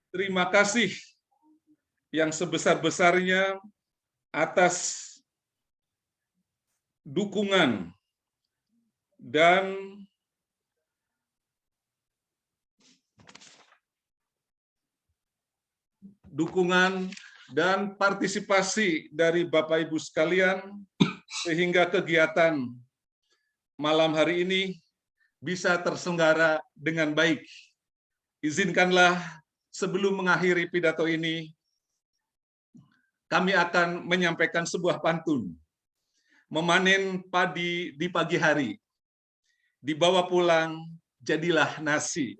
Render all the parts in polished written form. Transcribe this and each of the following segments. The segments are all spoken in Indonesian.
terima kasih yang sebesar-besarnya atas dukungan dan partisipasi dari Bapak Ibu sekalian sehingga kegiatan malam hari ini bisa terselenggara dengan baik. Izinkanlah sebelum mengakhiri pidato ini, kami akan menyampaikan sebuah pantun. Memanen padi di pagi hari, dibawa pulang jadilah nasi.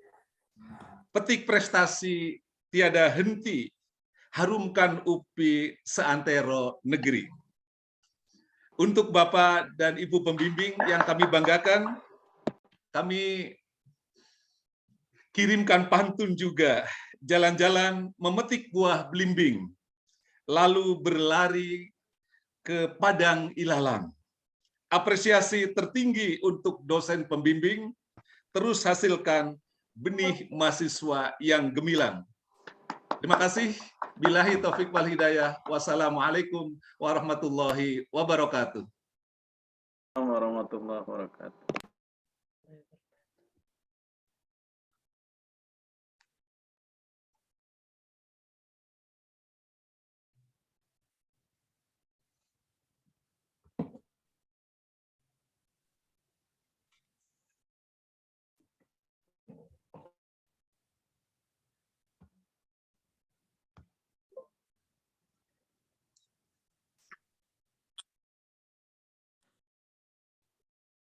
Petik prestasi tiada henti, harumkan UPI seantero negeri. Untuk Bapak dan Ibu pembimbing yang kami banggakan, kami kirimkan pantun juga, jalan-jalan memetik buah belimbing, lalu berlari ke padang ilalang. Apresiasi tertinggi untuk dosen pembimbing, terus hasilkan benih mahasiswa yang gemilang. Terima kasih. Billahi taufik wal hidayah. Wassalamualaikum warahmatullahi wabarakatuh. Warahmatullahi wabarakatuh.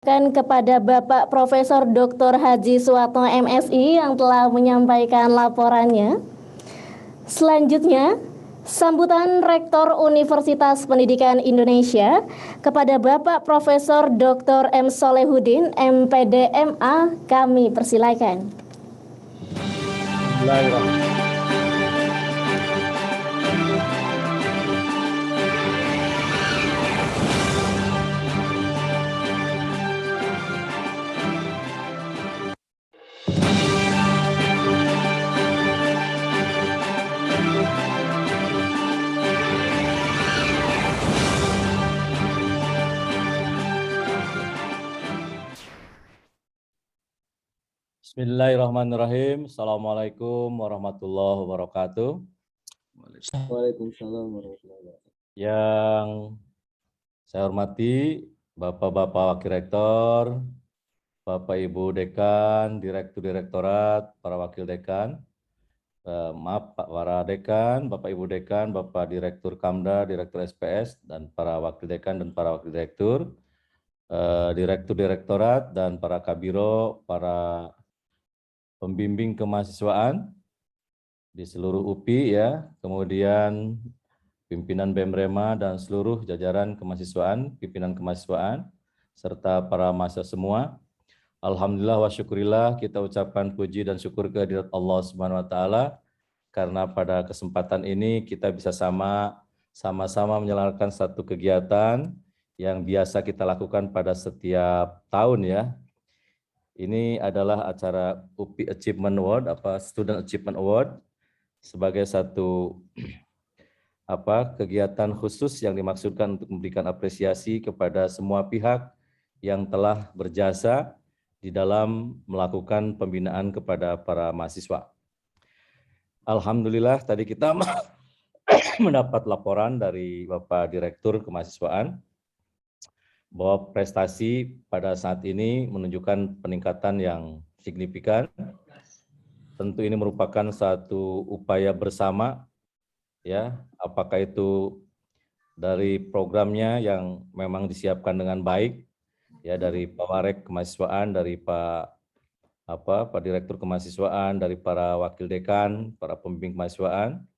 Kepada Bapak Profesor Dr. Haji Suwarto MSI yang telah menyampaikan laporannya. Selanjutnya, sambutan Rektor Universitas Pendidikan Indonesia kepada Bapak Profesor Dr. M. Solehudin, MPD MA, kami persilakan. Bismillahirrahmanirrahim. Assalamualaikum warahmatullahi wabarakatuh. Waalaikumsalam warahmatullahi wabarakatuh. Yang saya hormati Bapak-Bapak Wakil Rektor, Bapak Ibu Dekan, Direktur-Direktorat, para Wakil Dekan, para Dekan, Bapak Ibu Dekan, Bapak Direktur Kamda, Direktur SPS, dan para Wakil Dekan dan para Wakil Direktur, Direktur-Direktorat, dan para Kabiro, para pembimbing kemahasiswaan di seluruh UPI ya, kemudian pimpinan BEMREMA dan seluruh jajaran kemahasiswaan, pimpinan kemahasiswaan, serta para mahasiswa semua. Alhamdulillah wa syukurillah, kita ucapkan puji dan syukur kehadirat Allah Subhanahu wa taala karena pada kesempatan ini kita bisa sama-sama menyelenggarakan satu kegiatan yang biasa kita lakukan pada setiap tahun ya. Ini adalah acara UPI Achievement Award, Student Achievement Award, sebagai satu kegiatan khusus yang dimaksudkan untuk memberikan apresiasi kepada semua pihak yang telah berjasa di dalam melakukan pembinaan kepada para mahasiswa. Alhamdulillah tadi kita mendapat laporan dari Bapak Direktur Kemahasiswaan bahwa prestasi pada saat ini menunjukkan peningkatan yang signifikan. Tentu ini merupakan satu upaya bersama, ya, apakah itu dari programnya yang memang disiapkan dengan baik, ya, dari Pak Warek Kemahasiswaan, dari Pak Direktur Kemahasiswaan, dari para Wakil Dekan, para pembimbing kemahasiswaan.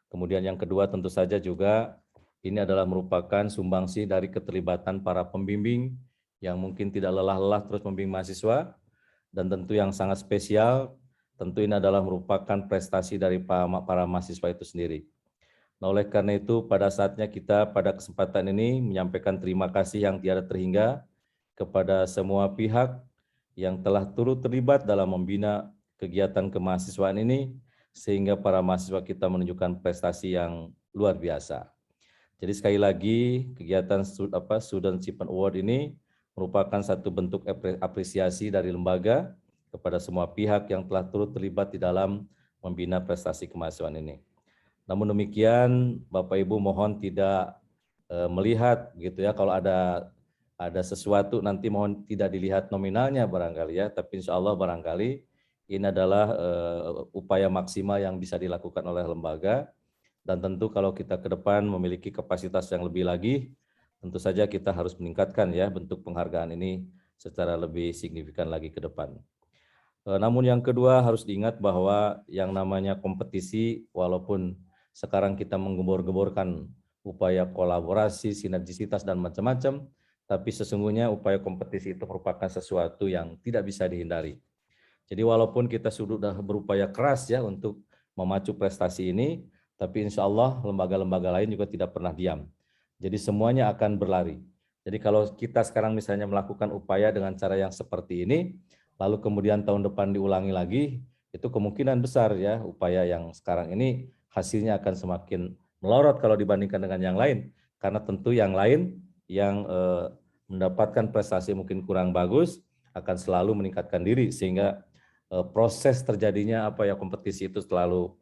Kemudian yang kedua tentu saja juga ini adalah merupakan sumbangsi dari keterlibatan para pembimbing yang mungkin tidak lelah-lelah terus membimbing mahasiswa, dan tentu yang sangat spesial, tentu ini adalah merupakan prestasi dari para mahasiswa itu sendiri. Nah, oleh karena itu pada saatnya kita pada kesempatan ini menyampaikan terima kasih yang tiada terhingga kepada semua pihak yang telah turut terlibat dalam membina kegiatan kemahasiswaan ini sehingga para mahasiswa kita menunjukkan prestasi yang luar biasa. Jadi sekali lagi kegiatan Student Achievement Award ini merupakan satu bentuk apresiasi dari lembaga kepada semua pihak yang telah turut terlibat di dalam membina prestasi kemahasiswaan ini. Namun demikian, Bapak Ibu mohon tidak melihat gitu ya, kalau ada sesuatu nanti mohon tidak dilihat nominalnya barangkali ya, tapi insya Allah barangkali ini adalah upaya maksimal yang bisa dilakukan oleh lembaga, dan tentu kalau kita ke depan memiliki kapasitas yang lebih lagi, tentu saja kita harus meningkatkan ya bentuk penghargaan ini secara lebih signifikan lagi ke depan. Namun yang kedua harus diingat bahwa yang namanya kompetisi, walaupun sekarang kita menggembor-gemborkan upaya kolaborasi, sinergisitas dan macam-macam, tapi sesungguhnya upaya kompetisi itu merupakan sesuatu yang tidak bisa dihindari. Jadi walaupun kita sudah berupaya keras ya untuk memacu prestasi ini, tapi insya Allah lembaga-lembaga lain juga tidak pernah diam. Jadi semuanya akan berlari. Jadi kalau kita sekarang misalnya melakukan upaya dengan cara yang seperti ini, lalu kemudian tahun depan diulangi lagi, itu kemungkinan besar ya upaya yang sekarang ini hasilnya akan semakin melorot kalau dibandingkan dengan yang lain. Karena tentu yang lain yang mendapatkan prestasi mungkin kurang bagus akan selalu meningkatkan diri, sehingga proses terjadinya kompetisi itu selalu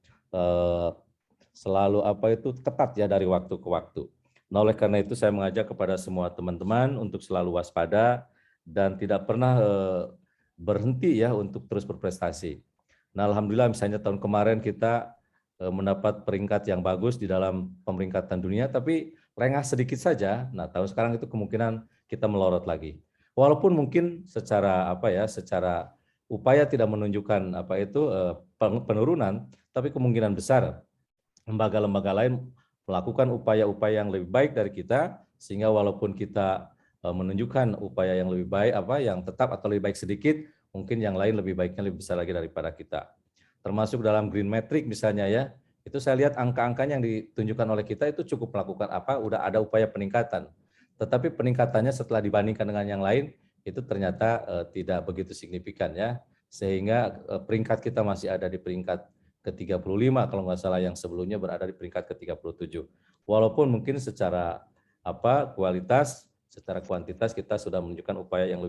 ketat ya dari waktu ke waktu. Nah, oleh karena itu saya mengajak kepada semua teman-teman untuk selalu waspada dan tidak pernah berhenti ya untuk terus berprestasi. Nah, alhamdulillah misalnya tahun kemarin kita mendapat peringkat yang bagus di dalam pemeringkatan dunia, tapi lengah sedikit saja. Nah, tahun sekarang itu kemungkinan kita melorot lagi. Walaupun mungkin secara secara upaya tidak menunjukkan penurunan, tapi kemungkinan besar lembaga-lembaga lain melakukan upaya-upaya yang lebih baik dari kita, sehingga walaupun kita menunjukkan upaya yang lebih baik, yang tetap atau lebih baik sedikit, mungkin yang lain lebih baiknya lebih besar lagi daripada kita. Termasuk dalam Green Metric misalnya ya, itu saya lihat angka-angkanya yang ditunjukkan oleh kita itu cukup melakukan udah ada upaya peningkatan. Tetapi peningkatannya setelah dibandingkan dengan yang lain, itu ternyata tidak begitu signifikan ya, sehingga peringkat kita masih ada di peringkat ke-35 kalau nggak salah, yang sebelumnya berada di peringkat ke-37. Walaupun mungkin secara kualitas, secara kuantitas kita sudah menunjukkan upaya yang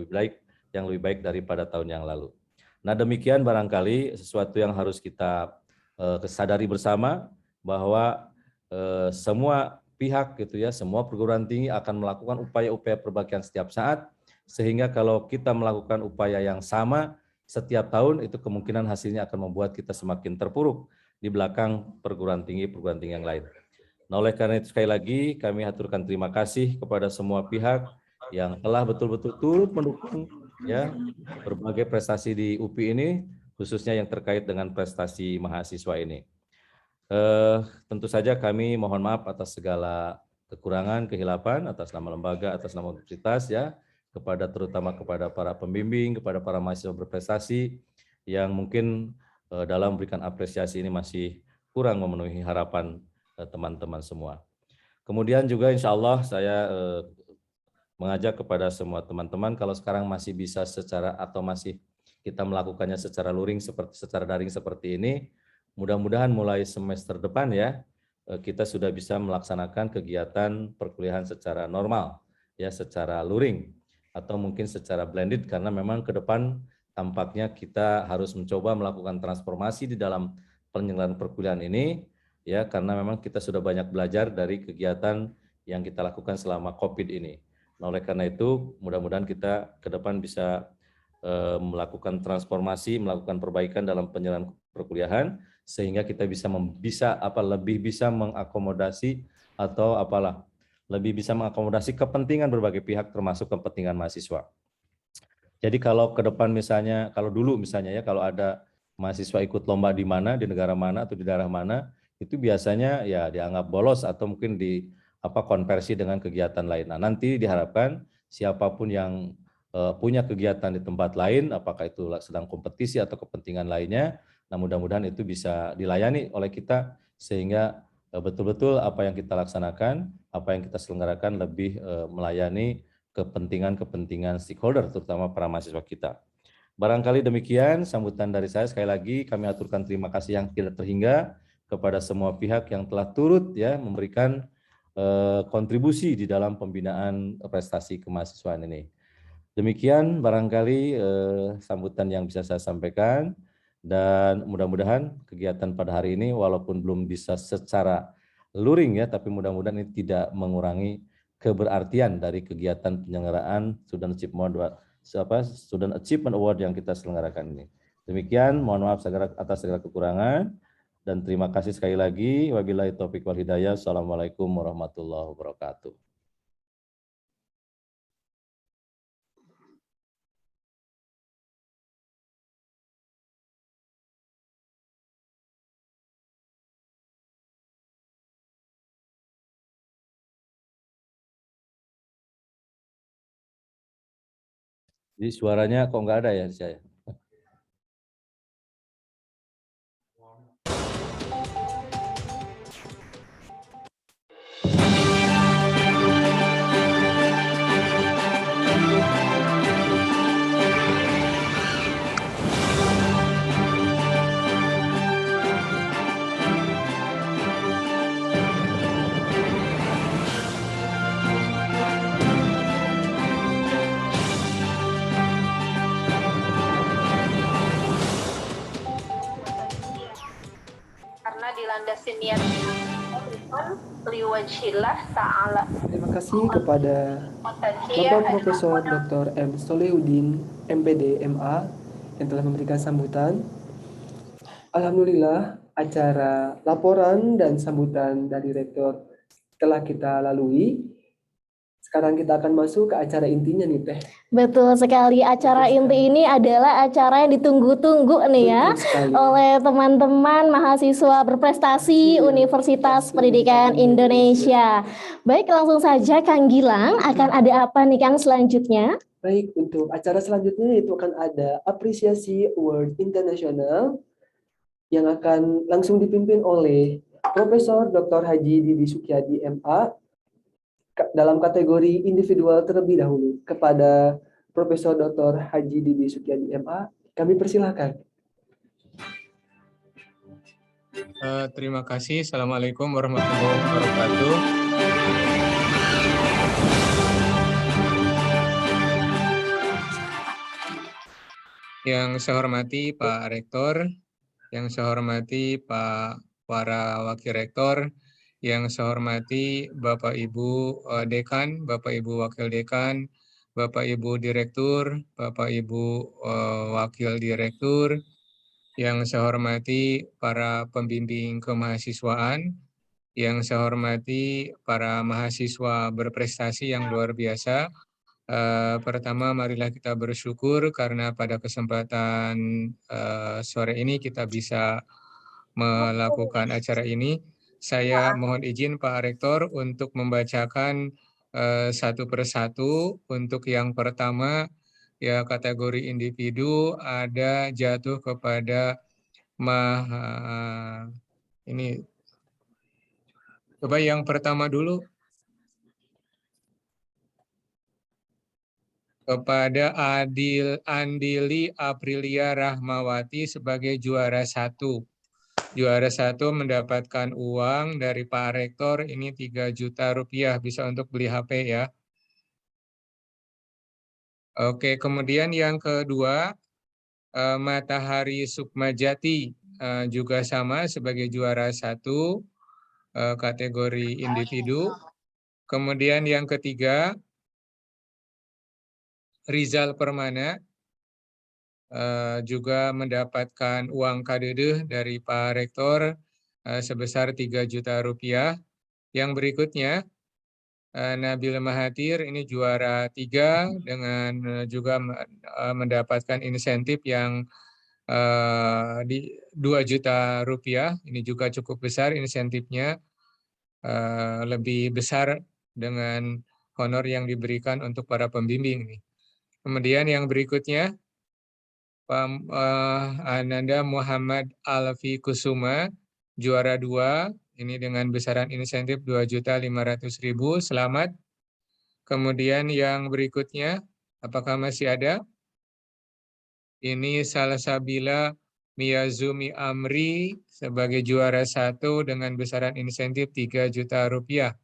lebih baik daripada tahun yang lalu. Nah, demikian barangkali sesuatu yang harus kita sadari bersama, bahwa semua pihak gitu ya, semua perguruan tinggi akan melakukan upaya-upaya perbaikan setiap saat, sehingga kalau kita melakukan upaya yang sama setiap tahun, itu kemungkinan hasilnya akan membuat kita semakin terpuruk di belakang perguruan tinggi yang lain. Nah, oleh karena itu sekali lagi kami aturkan terima kasih kepada semua pihak yang telah betul-betul turut mendukung ya berbagai prestasi di UPI ini, khususnya yang terkait dengan prestasi mahasiswa ini. Tentu saja kami mohon maaf atas segala kekurangan, kehilapan, atas nama lembaga, atas nama universitas ya, terutama kepada para pembimbing, kepada para mahasiswa berprestasi yang mungkin dalam memberikan apresiasi ini masih kurang memenuhi harapan teman-teman semua. Kemudian juga insya Allah saya mengajak kepada semua teman-teman, kalau sekarang masih bisa masih kita melakukannya secara daring seperti ini, mudah-mudahan mulai semester depan ya, kita sudah bisa melaksanakan kegiatan perkuliahan secara normal, ya secara luring, atau mungkin secara blended, karena memang ke depan tampaknya kita harus mencoba melakukan transformasi di dalam penyelenggaraan perkuliahan ini, ya karena memang kita sudah banyak belajar dari kegiatan yang kita lakukan selama COVID ini. Nah, oleh karena itu, mudah-mudahan kita ke depan bisa melakukan transformasi, melakukan perbaikan dalam penyelenggaraan perkuliahan, sehingga kita lebih bisa mengakomodasi atau lebih bisa mengakomodasi kepentingan berbagai pihak, termasuk kepentingan mahasiswa. Jadi kalau ke depan misalnya, kalau dulu misalnya ya, kalau ada mahasiswa ikut lomba di mana, di negara mana atau di daerah mana, itu biasanya ya dianggap bolos atau mungkin konversi dengan kegiatan lain. Nah, nanti diharapkan siapapun yang punya kegiatan di tempat lain, apakah itu sedang kompetisi atau kepentingan lainnya, nah mudah-mudahan itu bisa dilayani oleh kita, sehingga betul-betul apa yang kita laksanakan, apa yang kita selenggarakan lebih melayani kepentingan stakeholder, terutama para mahasiswa kita. Barangkali demikian sambutan dari saya. Sekali lagi kami aturkan terima kasih yang tidak terhingga kepada semua pihak yang telah turut ya memberikan kontribusi di dalam pembinaan prestasi kemahasiswaan ini. Demikian barangkali sambutan yang bisa saya sampaikan, dan mudah-mudahan kegiatan pada hari ini walaupun belum bisa secara luring ya, tapi mudah-mudahan ini tidak mengurangi keberartian dari kegiatan penyelenggaraan Student Achievement Award yang kita selenggarakan ini. Demikian, mohon maaf atas segala kekurangan, dan terima kasih sekali lagi. Wabillahi taufiq wal hidayah. Assalamualaikum warahmatullahi wabarakatuh. Jadi suaranya kok nggak ada ya saya? Karena dilandasi niat liwajhillah ta'ala. Terima kasih kepada Bapak Profesor Dr. M. Solehudin, MPD, MA, yang telah memberikan sambutan. Alhamdulillah, acara laporan dan sambutan dari Rektor telah kita lalui. Sekarang kita akan masuk ke acara intinya nih Teh. Betul sekali, acara inti ini adalah acara yang ditunggu-tunggu nih ya oleh teman-teman mahasiswa berprestasi Universitas Pendidikan Indonesia. Baik, langsung saja Kang Gilang, akan ada apa nih Kang selanjutnya? Baik, untuk acara selanjutnya itu akan ada apresiasi award internasional yang akan langsung dipimpin oleh Profesor Dr. Haji Didi Sukyadi MA dalam kategori individual terlebih dahulu. Kepada Profesor Dr. Haji Didi Sukyadi MA, kami persilahkan. Terima kasih. Assalamualaikum warahmatullahi wabarakatuh. Yang saya hormati Pak Rektor, yang saya hormati para Wakil Rektor, yang saya hormati Bapak Ibu Dekan, Bapak Ibu Wakil Dekan, Bapak Ibu Direktur, Bapak Ibu Wakil Direktur, yang saya hormati para pembimbing kemahasiswaan, yang saya hormati para mahasiswa berprestasi yang luar biasa. Pertama, marilah kita bersyukur karena pada kesempatan sore ini kita bisa melakukan acara ini. Saya mohon izin Pak Rektor untuk membacakan satu persatu. Untuk yang pertama, ya kategori individu ada jatuh kepada ini. Coba yang pertama dulu. Kepada Andili Aprilia Rahmawati sebagai juara 1. Juara 1 mendapatkan uang dari Pak Rektor, ini 3 juta rupiah, bisa untuk beli HP ya. Oke, kemudian yang kedua, Matahari Sukmajati juga sama sebagai juara 1 kategori individu. Kemudian yang ketiga, Rizal Permana juga mendapatkan uang kadedeh dari Pak Rektor sebesar 3 juta rupiah. Yang berikutnya, Nabil Mahathir ini juara 3 dengan juga mendapatkan insentif yang 2 juta rupiah. Ini juga cukup besar insentifnya, lebih besar dengan honor yang diberikan untuk para pembimbing. Kemudian yang berikutnya, Ananda Muhammad Alfi Kusuma, juara 2, ini dengan besaran insentif 2.500.000, selamat. Kemudian yang berikutnya, apakah masih ada? Ini Salsabila Miyazumi Amri sebagai juara 1 dengan besaran insentif 3 juta rupiah.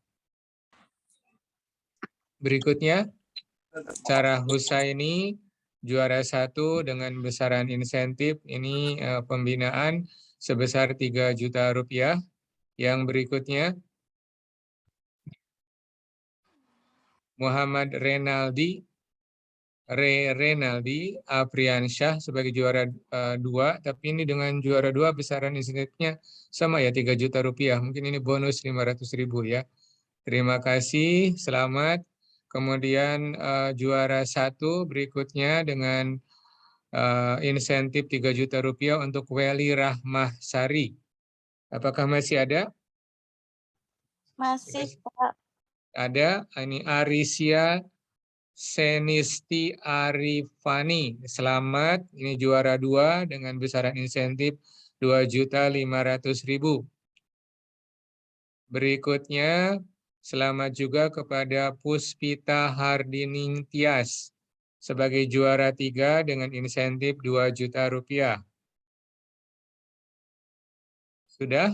Berikutnya, Sarah Husaini juara 1 dengan besaran insentif ini pembinaan sebesar 3 juta rupiah. Yang berikutnya, Muhammad Renaldi Apriansyah sebagai juara 2, tapi ini dengan juara 2 besaran insentifnya sama ya 3 juta rupiah. Mungkin ini bonus 500.000 ya. Terima kasih, selamat. Kemudian juara 1 berikutnya dengan insentif 3 juta rupiah untuk Weli Rahmah Sari. Apakah masih ada? Masih, Pak. Ada, ini Arisia Senisti Arifani. Selamat, ini juara 2 dengan besaran insentif 2.500.000. Berikutnya, selamat juga kepada Puspita Hardining Tias sebagai juara 3 dengan insentif 2 juta rupiah. Sudah?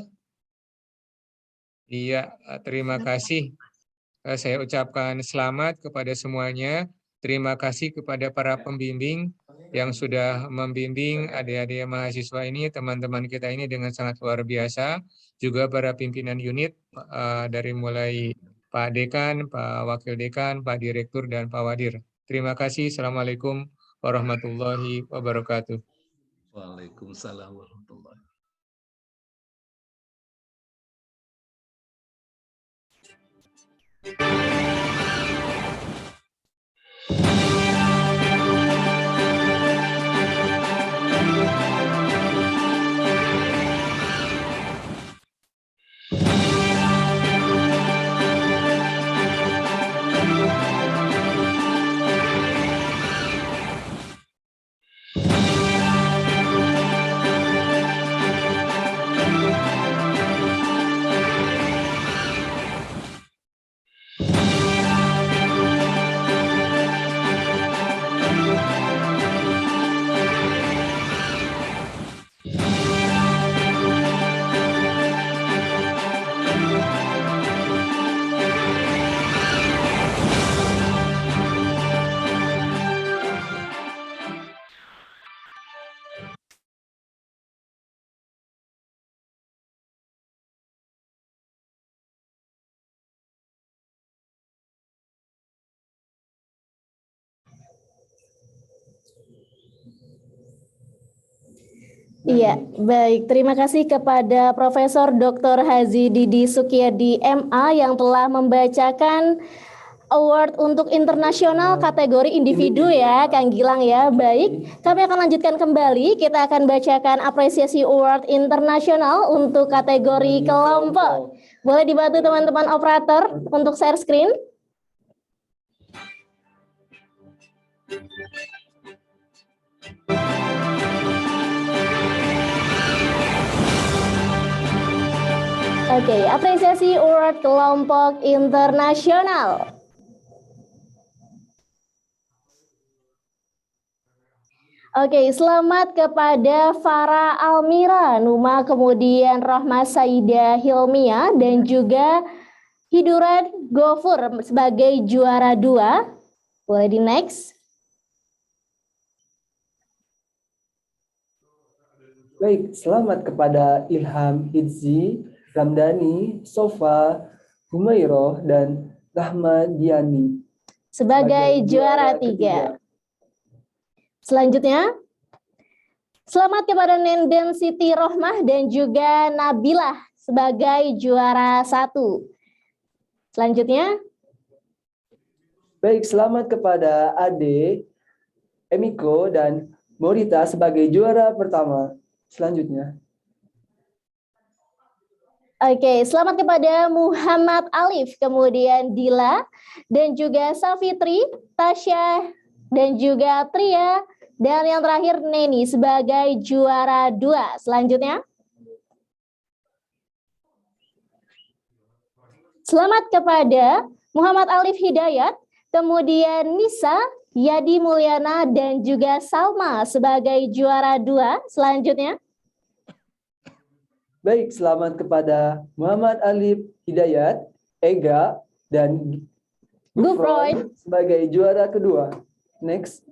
Iya, terima kasih. Saya ucapkan selamat kepada semuanya. Terima kasih kepada para pembimbing yang sudah membimbing adik-adik mahasiswa ini, teman-teman kita ini dengan sangat luar biasa. Juga para pimpinan unit dari mulai Pak Dekan, Pak Wakil Dekan, Pak Direktur, dan Pak Wadir. Terima kasih. Assalamualaikum warahmatullahi wabarakatuh. Waalaikumsalam warahmatullahi wabarakatuh. Iya, baik. Terima kasih kepada Profesor Dr. Haji Didi Sukyadi MA yang telah membacakan award untuk internasional kategori individu ya, Kang Gilang ya. Baik, kami akan lanjutkan kembali. Kita akan bacakan apresiasi award internasional untuk kategori kelompok. Boleh dibantu teman-teman operator untuk share screen? Oke, apresiasi award kelompok internasional. Oke, selamat kepada Farah Almira Numa, kemudian Rohma Saida Hilmia, dan juga Hiduran Gofur sebagai juara 2. Boleh di next. Baik, selamat kepada Ilham Hidzi, Ramdhani, Sofa, Humairoh, dan Rahmadiani sebagai juara 3. Selanjutnya, selamat kepada Nenden Siti Rohmah dan juga Nabilah sebagai juara 1. Selanjutnya, baik, selamat kepada Ade, Emiko, dan Morita sebagai juara pertama. Selanjutnya. oke, selamat kepada Muhammad Alif, kemudian Dila, dan juga Safitri, Tasya, dan juga Tria, dan yang terakhir Neni sebagai juara 2. Selanjutnya. Selamat kepada Muhammad Alif Hidayat, kemudian Nisa, Yadi Mulyana dan juga Salma sebagai juara 2. Selanjutnya, Baik, selamat kepada Muhammad Alif Hidayat, Ega, dan Gufroy sebagai juara kedua. Next.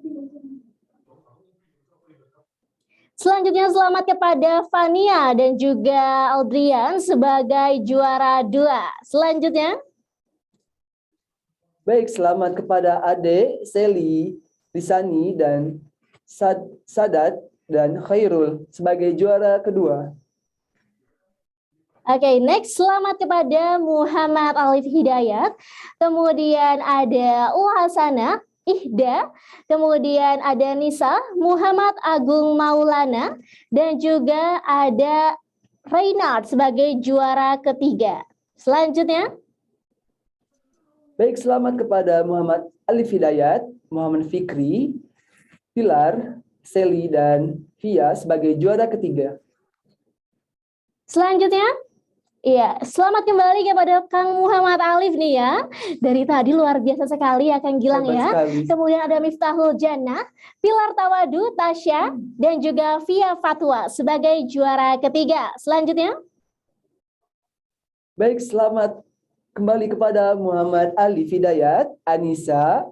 Selanjutnya selamat kepada Fania dan juga Aldrian sebagai juara 2. Selanjutnya, Baik, selamat kepada Ade, Seli, Lisani, dan Sadat, dan Khairul sebagai juara kedua. oke, next selamat kepada Muhammad Alif Hidayat, kemudian ada Uhasana, Ihda, kemudian ada Nisa, Muhammad Agung Maulana, dan juga ada Reynard sebagai juara ketiga. Selanjutnya, Baik, selamat kepada Muhammad Alif Hidayat, Muhammad Fikri, Pilar, Seli, dan Via sebagai juara ketiga. selanjutnya, iya, selamat kembali kepada Kang Muhammad Alif nih ya. Dari tadi luar biasa sekali ya Kang Gilang Hebat ya. sekali. Kemudian ada Miftahul Jannah, Pilar Tawadu, Tasya, dan juga Via Fatwa sebagai juara ketiga. Selanjutnya, Baik, selamat kembali kepada Muhammad Alif Hidayat, Anissa,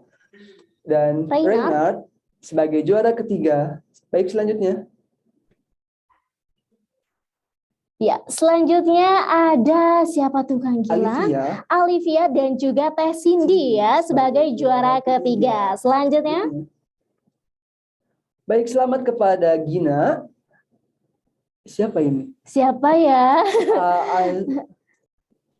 dan Reynard. Reynard sebagai juara ketiga. Baik, selanjutnya. ya, selanjutnya ada siapa tuh Kang Gilang? Alivia. Alivia dan juga Teh Cindy ya sebagai juara ketiga. Selanjutnya, Baik, selamat kepada Gina. Siapa ini? siapa ya?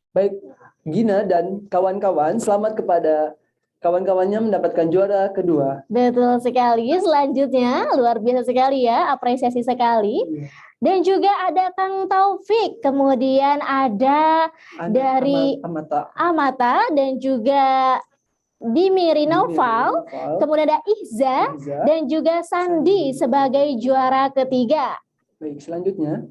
Baik, Gina dan kawan-kawan, selamat kepada kawan-kawannya mendapatkan juara kedua. Betul sekali. Selanjutnya luar biasa sekali ya, apresiasi sekali. Dan juga ada Kang Taufik, kemudian ada dari Amata dan juga Dimiri Noval, kemudian ada Ihza dan juga Sandi sebagai juara ketiga. Baik, selanjutnya.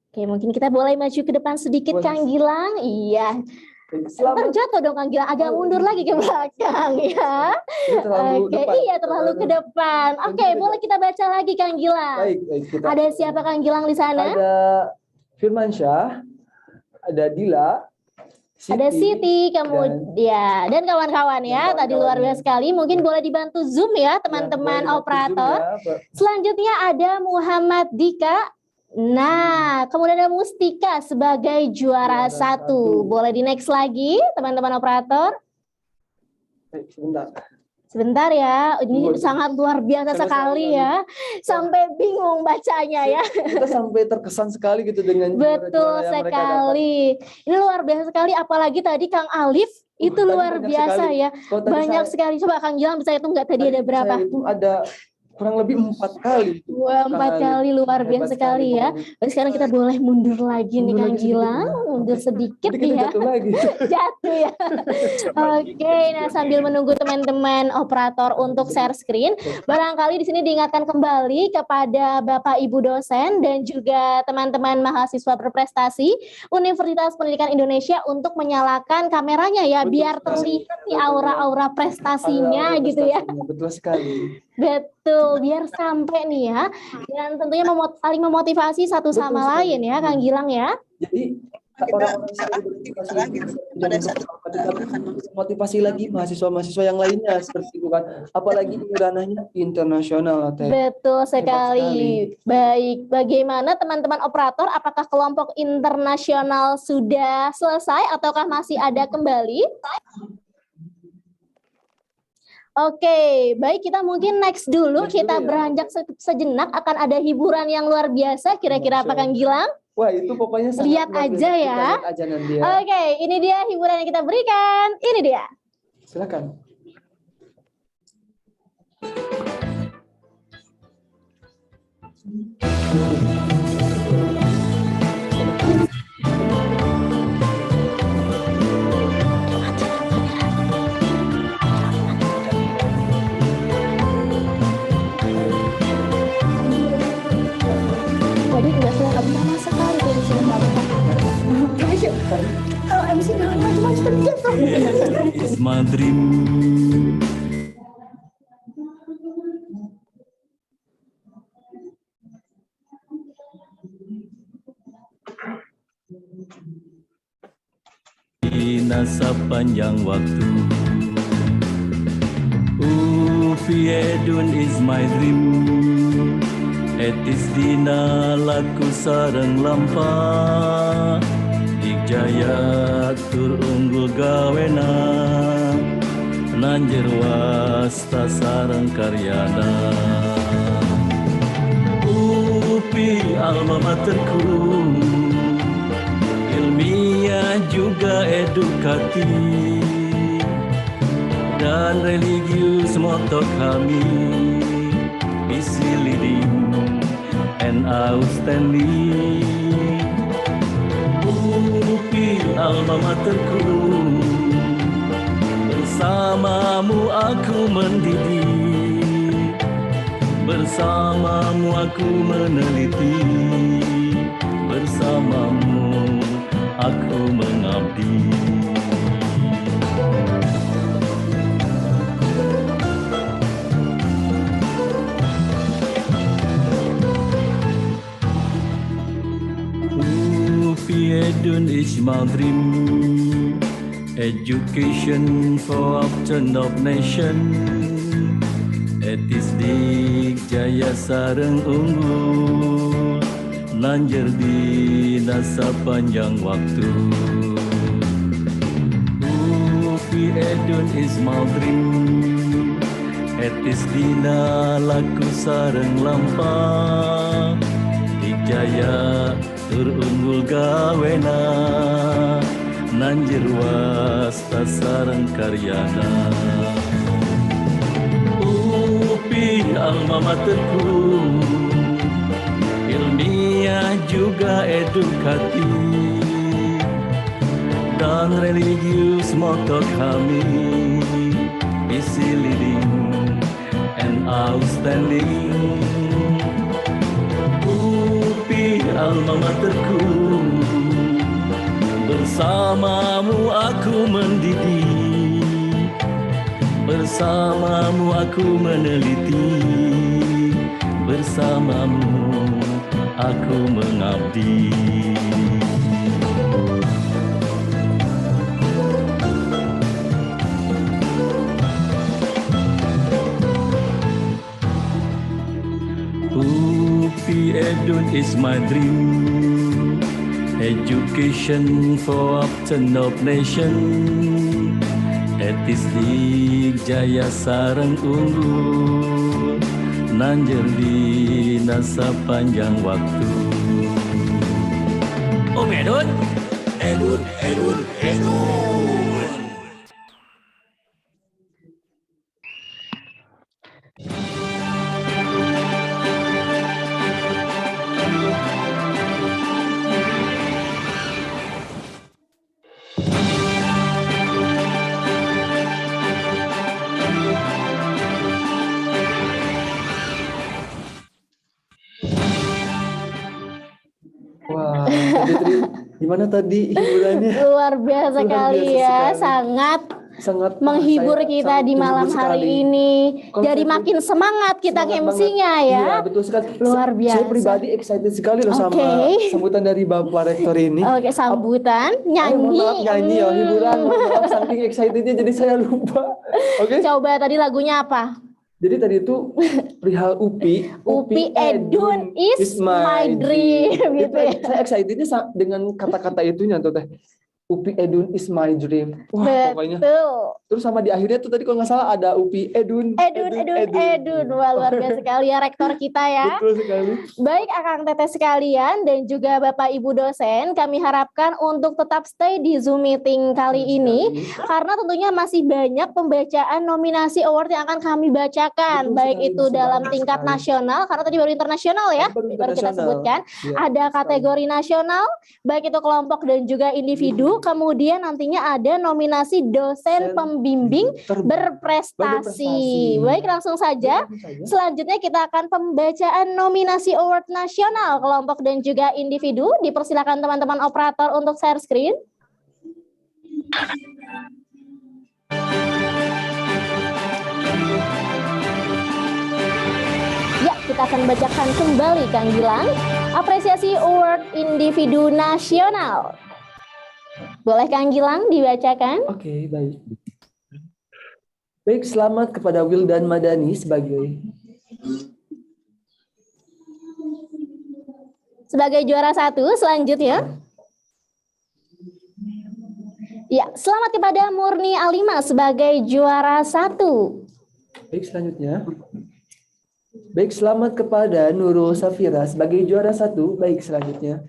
Oke, mungkin kita boleh maju ke depan sedikit Boleh. Kang Gilang. Iya. Baik, Ntar selamat. jatuh dong Kang Gilang, agak mundur lagi ke belakang ya. Ini terlalu Oke, depan. iya terlalu ke depan. Oke, boleh kita baca lagi Kang Gilang. Baik, kita. Ada siapa Kang Gilang di sana? Ada Firmansyah, ada Dila, Ada Siti, kemudian dan kawan-kawan ya. Dan Tadi luar biasa sekali. Mungkin boleh dibantu Zoom ya teman-teman operator. Selanjutnya ada Muhammad Dika. Nah, kemudian ada Mustika sebagai juara Juara 1. satu. Boleh di next lagi teman-teman operator. Sebentar. Sebentar ya, ini Tunggu. sangat luar biasa Sama-sama sekali nih. ya. Sampai bingung bacanya ya. Kita sampai terkesan sekali gitu dengan Betul juara-juara yang mereka dapat. sekali. Ini luar biasa sekali, apalagi tadi Kang Alif itu tadi luar banyak biasa sekali. ya. Kalau tadi Banyak saya- sekali. Coba Kang Gilang bisa hitung nggak tadi ada berapa? Saya itu ada kurang lebih 4 kali. Wah, 4 kali luar Hebat biasa sekali ya. pokoknya. Baik, sekarang kita boleh mundur lagi nih Mundur Kang lagi sedikit, Gilang, ya. mundur sedikit Nanti kita ya. jatuh lagi. Jatuh ya. Oke, nah sambil menunggu teman-teman operator untuk share screen, barangkali di sini diingatkan kembali kepada Bapak Ibu dosen dan juga teman-teman mahasiswa berprestasi Universitas Pendidikan Indonesia untuk menyalakan kameranya ya, Betul biar sekali. terlihat nih aura-aura prestasinya Ada gitu ya. prestasinya, betul sekali. Betul, biar sampai nih ya. Dan tentunya saling memotivasi satu Betul sama sekali. lain ya, Kang Gilang ya. Jadi orang-orang yang motivasi lagi mahasiswa-mahasiswa yang lainnya seperti itu kan. Apalagi ini ranahnya internasional, Teh. Betul sekali. sekali. Baik, bagaimana teman-teman operator? Apakah kelompok internasional sudah selesai ataukah masih ada kembali? Oke, baik kita mungkin next dulu. Next Kita dulu ya. beranjak sejenak, akan ada hiburan yang luar biasa. Kira-kira apa Kang Gilang? Wah, itu pokoknya sangat Lihat luar biasa. aja Kita ya. lihat aja nanti ya. Oke, ini dia hiburan yang kita berikan. Ini dia. Silakan. Tadi udah kelihatan sama sekali dari sini. Kalau MC jangan macam-macam terbiasa. Is my dream. Di masa panjang waktu, Upi Edun is my dream. Etis dina laku sareng lampa, Jaya tur unggul gawena, nanjer wasta sareng karyana. Upi alma materku, ilmiah juga edukatif, dan religius moto kami, misi leading and outstanding. Upi alma materku, bersamamu aku mendidik, bersamamu aku meneliti, bersamamu aku mengabdi. Upi Edun is my dream, education for upturn of nation. Etis dik jaya sareng unggul, nanjer di masa panjang waktu. Upi Edun is my dream, etis dina laku sareng lampa, dik jaya tur unggul gawena, nanjer wasta sareng karyana. Upi alma materku, ilmiah juga edukatif, dan religius moto kami, misi leading and outstanding. Upi alma materku, bersamamu aku mendidik, bersamamu aku meneliti, bersamamu aku mengabdi. Upi Edun is my dream, education for upturn of nation. Etis dik jaya sareng unggul, nanjer di masa panjang waktu. Upi Edun, Edun, Edun, Edun. Wah, Fitri, gimana tadi hiburannya? Luar biasa Luar kali biasa ya, sekali. sangat Sangat menghibur saya kita sangat di malam menghibur hari sekali. ini. Kalau Jadi saya makin semangat kita semangat MC-nya banget. ya. Iya, betul sekali. Luar Saya biasa. pribadi excited sekali loh sama Oke. sambutan dari Bapak Rektor ini. Oke, sambutan, Mohon nyanyi. maaf nyanyi ya, hiburan. Mohon maaf saking excitednya jadi saya lupa. Oke. Coba tadi lagunya apa? Jadi tadi itu perihal Upi. Upi Edun is my dream, gitu ya. Saya excitednya dengan kata-kata itunya tuh teh. Upi Edun is my dream. Wah, pokoknya. Betul. Terus sama di akhirnya tuh tadi kalau nggak salah ada Upi Edun. Edun. Wah, luar biasa sekali ya rektor kita ya. Betul sekali. Baik Akang Teteh sekalian dan juga Bapak Ibu dosen, kami harapkan untuk tetap stay di Zoom meeting kali ini karena tentunya masih banyak pembacaan nominasi award yang akan kami bacakan. Betul baik sekali, itu masih dalam banyak tingkat sekali. nasional karena tadi baru internasional ya. Baru Baru kita internasional. sebutkan. Iya, Ada kategori nasional, baik itu kelompok dan juga individu. Kemudian nantinya ada nominasi dosen pembimbing berprestasi. Baik, langsung saja. Selanjutnya kita akan pembacaan nominasi award nasional kelompok dan juga individu. Dipersilakan teman-teman operator untuk share screen. Ya, kita akan bacakan kembali Kang Gilang. Apresiasi award individu nasional. Boleh Kang Gilang dibacakan? Oke, baik. Baik, selamat kepada Wildan Madani sebagai juara 1. Selanjutnya. Ya, selamat kepada Murni Alima sebagai juara 1. Baik, selanjutnya. Baik, selamat kepada Nurul Safira sebagai juara 1. Baik, selanjutnya.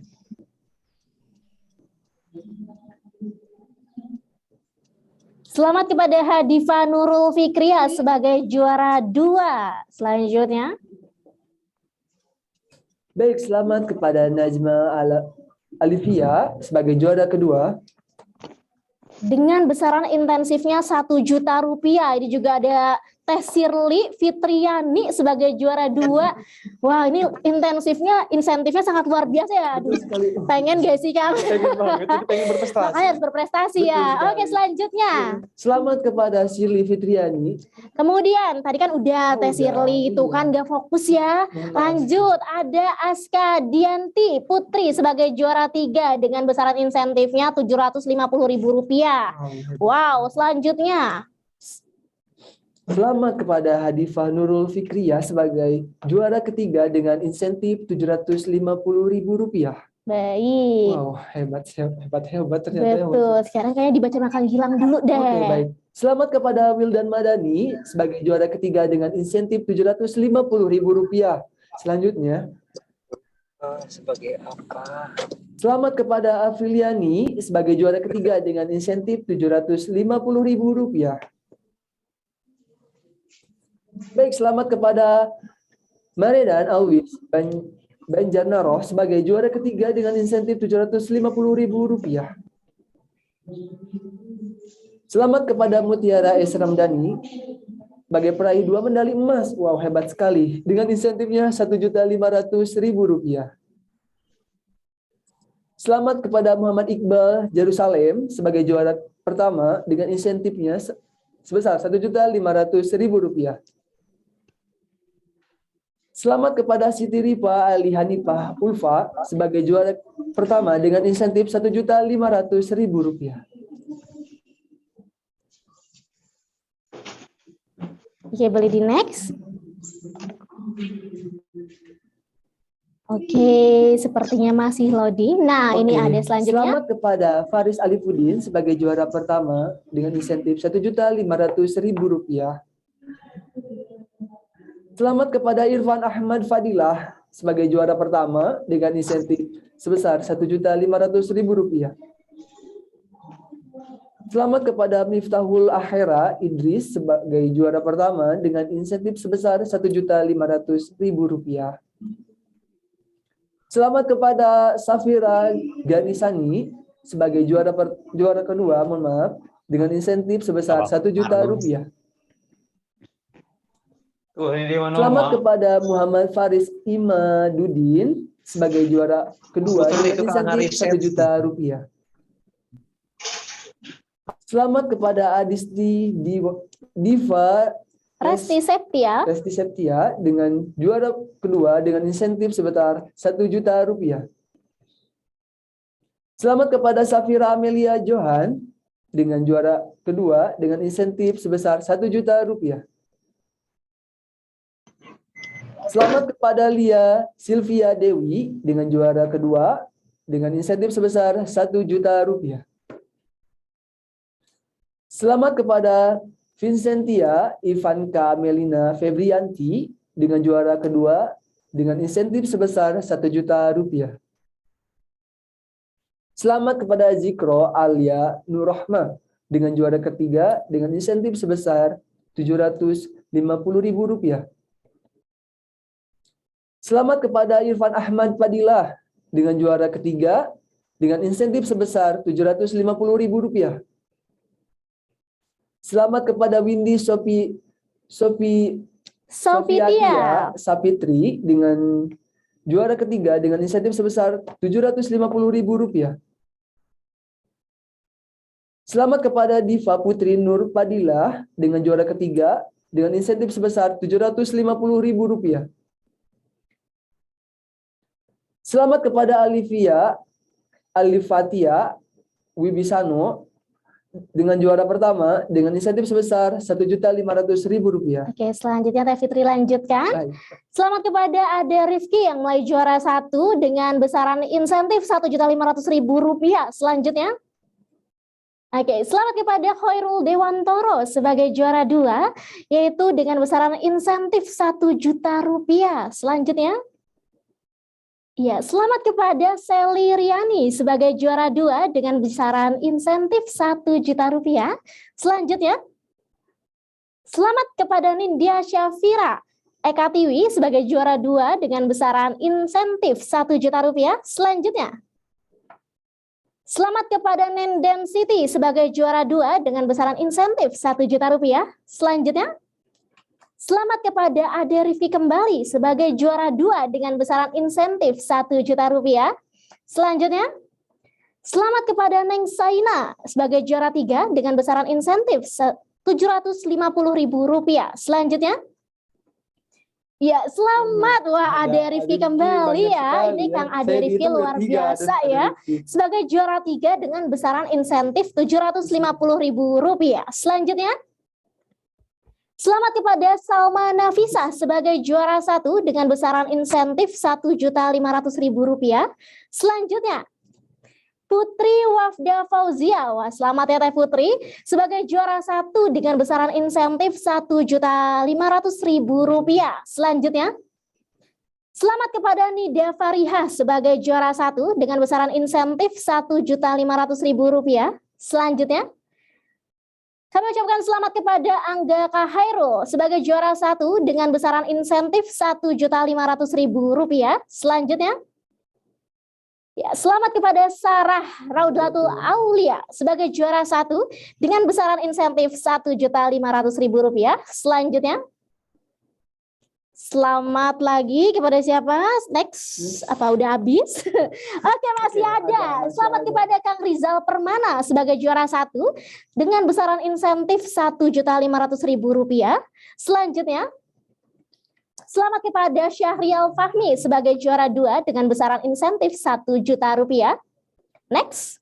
Selamat kepada Hadifa Nurul Fikriya sebagai juara 2. Selanjutnya. Baik, selamat kepada Najma Alifia sebagai juara kedua. Dengan besaran intensifnya 1 juta rupiah. Ini juga ada Teh Sirli Fitriani sebagai juara 2. Wah, ini insentifnya sangat luar biasa ya. Aduh, pengen gak sih Kang? Pengen banget, pengen berprestasi. Makanya harus berprestasi ya. Oke, selanjutnya. Selamat kepada Sirli Fitriani. Kemudian, tadi kan udah Teh Sirli itu kan gak fokus ya. Lanjut, ada Aska Dianti Putri sebagai juara 3 dengan besaran insentifnya Rp750.000. Wow, selanjutnya. Selamat kepada Hadifah Nurul Fikriya sebagai juara ketiga dengan insentif Rp750.000. Baik. Wow, hebat ternyata. Betul. Sekarang kayaknya dibaca Kang Gilang dulu deh. Oke, baik. Selamat kepada Wildan Madani sebagai juara ketiga dengan insentif Rp750.000. Selanjutnya. Sebagai apa? Selamat kepada Afriliani sebagai juara ketiga dengan insentif Rp750.000. Baik, selamat kepada Maredan Alwis Banjarnaroh sebagai juara ketiga dengan insentif Rp750.000. Selamat kepada Mutiara S. Ramdhani sebagai peraih 2 medali emas. Wow, hebat sekali. Dengan insentifnya Rp1.500.000. Selamat kepada Muhammad Iqbal Jerusalem sebagai juara pertama dengan insentifnya sebesar Rp1.500.000. Selamat kepada Siti Rifa Ali Hanifah Ulfa sebagai juara pertama dengan insentif Rp1.500.000. Oke, boleh di next. Oke, sepertinya masih loading. Nah, ini ada selanjutnya. Selamat kepada Faris Alifuddin sebagai juara pertama dengan insentif Rp1.500.000. Selamat kepada Irfan Ahmad Fadilah sebagai juara pertama dengan insentif sebesar Rp1.500.000. Selamat kepada Miftahul Akhira Idris sebagai juara pertama dengan insentif sebesar Rp1.500.000. Selamat kepada Safira Ghanisani sebagai juara kedua, dengan insentif sebesar Rp1.000.000. Selamat kepada Muhammad Faris Imadudin sebagai juara kedua dengan insentif Rp1.000.000. Selamat kepada Adisti Diva Resti Septia dengan juara kedua dengan insentif sebesar Rp1.000.000. Selamat kepada Safira Amelia Johan dengan juara kedua dengan insentif sebesar Rp1.000.000. Selamat kepada Lia Sylvia Dewi dengan juara kedua dengan insentif sebesar Rp1.000.000. Selamat kepada Vincentia Ivanka Melina Febrianti dengan juara kedua dengan insentif sebesar Rp1.000.000. Selamat kepada Zikro Alia Nurrohmah dengan juara ketiga dengan insentif sebesar Rp750.000. Selamat kepada Irfan Ahmad Fadilah dengan juara ketiga dengan insentif sebesar Rp750.000. Selamat kepada Windy Sofiatia Sapitri dengan juara ketiga dengan insentif sebesar Rp750.000. Selamat kepada Diva Putri Nur Fadilah dengan juara ketiga dengan insentif sebesar Rp750.000. Selamat kepada Alifatia Wibisano dengan juara pertama dengan insentif sebesar Rp1.500.000. Oke, selanjutnya Teh Fitri lanjutkan. Baik. Selamat kepada Ade Rifki yang mulai juara 1 dengan besaran insentif Rp1.500.000. Selanjutnya. Oke, selamat kepada Khairul Dewantoro sebagai juara 2 yaitu dengan besaran insentif Rp1.000.000. Selanjutnya. Ya, selamat kepada Sally Riani sebagai juara 2 dengan besaran insentif Rp1.000.000. Selanjutnya, selamat kepada Nindya Syafira Eka Tiwi sebagai juara 2 dengan besaran insentif Rp1.000.000. Selanjutnya, selamat kepada Nenden Siti sebagai juara 2 dengan besaran insentif Rp1.000.000. Selanjutnya, selamat kepada Ade Rifki kembali sebagai juara 2 dengan besaran insentif Rp1.000.000. Selanjutnya, selamat kepada Neng Saina sebagai juara 3 dengan besaran insentif Rp750.000. Selanjutnya, ya selamat, wah Ade Rifki kembali ya. Ini Kang Ade Rifki luar biasa ya. Sebagai juara 3 dengan besaran insentif Rp750.000. Selanjutnya, selamat kepada Salma Nafisa sebagai juara 1 dengan besaran insentif Rp1.500.000. Selanjutnya, Putri Wafda Fauzia, wah selamat ya Teh Putri, sebagai juara 1 dengan besaran insentif Rp1.500.000. Selanjutnya, selamat kepada Nida Fariha sebagai juara 1 dengan besaran insentif Rp1.500.000. Selanjutnya, kami ucapkan selamat kepada Angga Kahairul sebagai juara 1 dengan besaran insentif Rp1.500.000. Selanjutnya, ya, selamat kepada Sarah Raudlatul Aulia sebagai juara 1 dengan besaran insentif Rp1.500.000. Selanjutnya, selamat lagi kepada siapa? Next, apa udah habis? Oke, masih ada. Selamat kepada Kang Rizal Permana sebagai juara 1 dengan besaran insentif Rp1.500.000. Selanjutnya, selamat kepada Syahrial Fahmi sebagai juara 2 dengan besaran insentif Rp1.000.000. Next.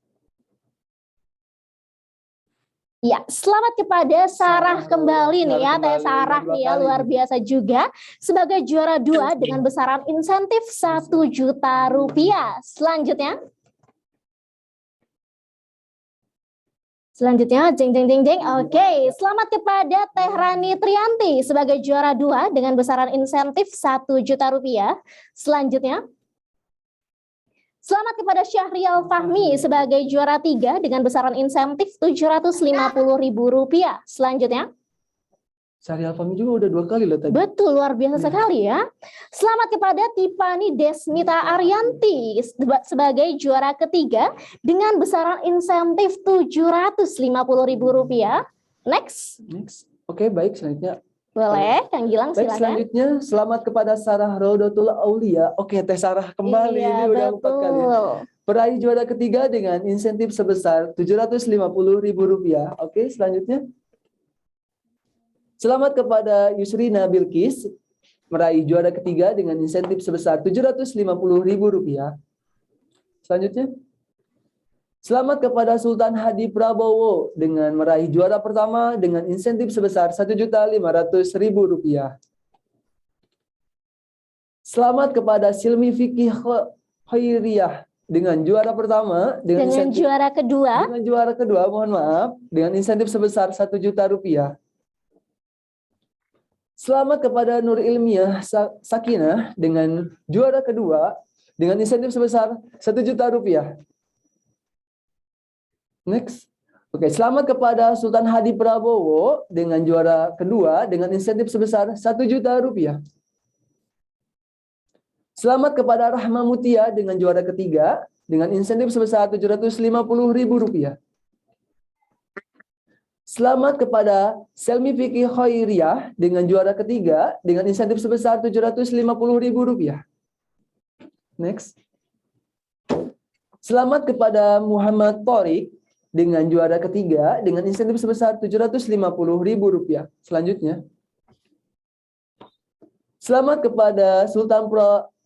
Ya, selamat kepada Sarah kembali nih ya, Teh Sarah nih ya, luar biasa juga sebagai juara 2 dengan besaran insentif Rp1.000.000. Selanjutnya, jeng jeng jeng jeng. Oke, selamat kepada Teh Rani Trianti sebagai juara 2 dengan besaran insentif Rp1.000.000. Selanjutnya, selamat kepada Syahrial Fahmi sebagai juara 3 dengan besaran insentif Rp750.000. Selanjutnya, Syahrial Fahmi juga udah 2 kali loh tadi. betul, luar biasa sekali ya. Selamat kepada Tipani Desmita Arianti sebagai juara ketiga dengan besaran insentif Rp750.000. Next. Oke, baik, selanjutnya. Boleh, Kang Gilang Baik, silakan. selanjutnya selamat kepada Sarah Raudatul Aulia. Oke, Teh Sarah kembali, Iya, ini udah 4 kali. betul. Peraih juara ketiga dengan insentif sebesar Rp750.000. Oke, selanjutnya. Selamat kepada Yusrina Bilkis, meraih juara ketiga dengan insentif sebesar Rp750.000. Selanjutnya. Selamat kepada Sultan Hadi Prabowo dengan meraih juara pertama dengan insentif sebesar Rp1.500.000. Selamat kepada Silmi Fikih Khairiyah dengan juara pertama dengan juara kedua. Dengan juara kedua, mohon maaf, dengan insentif sebesar Rp1.000.000. Selamat kepada Nur Ilmiah Sakinah dengan juara kedua dengan insentif sebesar Rp1.000.000. Next. Oke, selamat kepada Sultan Hadi Prabowo dengan juara kedua dengan insentif sebesar Rp1.000.000. Selamat kepada Rahma Mutia dengan juara ketiga dengan insentif sebesar Rp750.000. Selamat kepada Selmi Fikih Khairiyah dengan juara ketiga dengan insentif sebesar Rp750.000. Next. Selamat kepada Muhammad Thorik dengan juara ketiga dengan insentif sebesar Rp750.000. Selanjutnya. Selamat kepada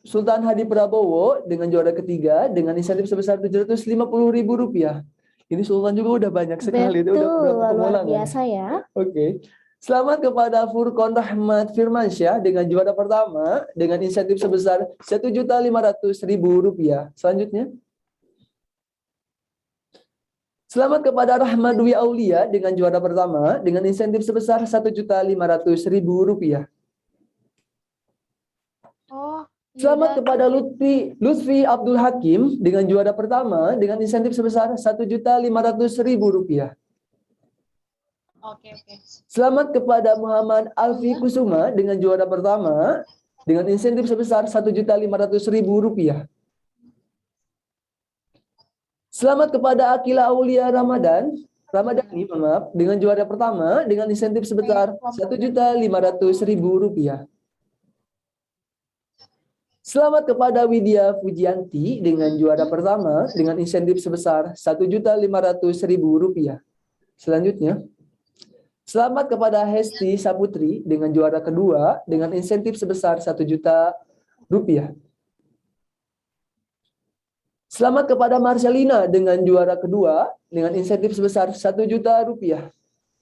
Sultan Hadi Prabowo dengan juara ketiga dengan insentif sebesar Rp750.000. Ini Sultan juga udah banyak sekali. Dia Betul, udah luar pengulangan. biasa ya. Oke. Selamat kepada Furqon Rahmat Firmansyah dengan juara pertama dengan insentif sebesar Rp1.500.000. Selanjutnya. Selamat kepada Rahmat Dwi Aulia dengan juara pertama dengan insentif sebesar Rp1.500.000. Oh, Selamat kepada Lutfi Abdul Hakim dengan juara pertama dengan insentif sebesar Rp1.500.000. oke. Selamat kepada Muhammad Alfi Kusuma dengan juara pertama dengan insentif sebesar Rp1.500.000. Selamat kepada Akila Aulia Ramadhani dengan juara pertama dengan insentif sebesar Rp1.500.000. Selamat kepada Widya Fujianti dengan juara pertama dengan insentif sebesar Rp1.500.000. Selanjutnya, selamat kepada Hesti Saputri dengan juara kedua dengan insentif sebesar Rp1.000.000. Selamat kepada Marcelina dengan juara kedua dengan insentif sebesar Rp1.000.000.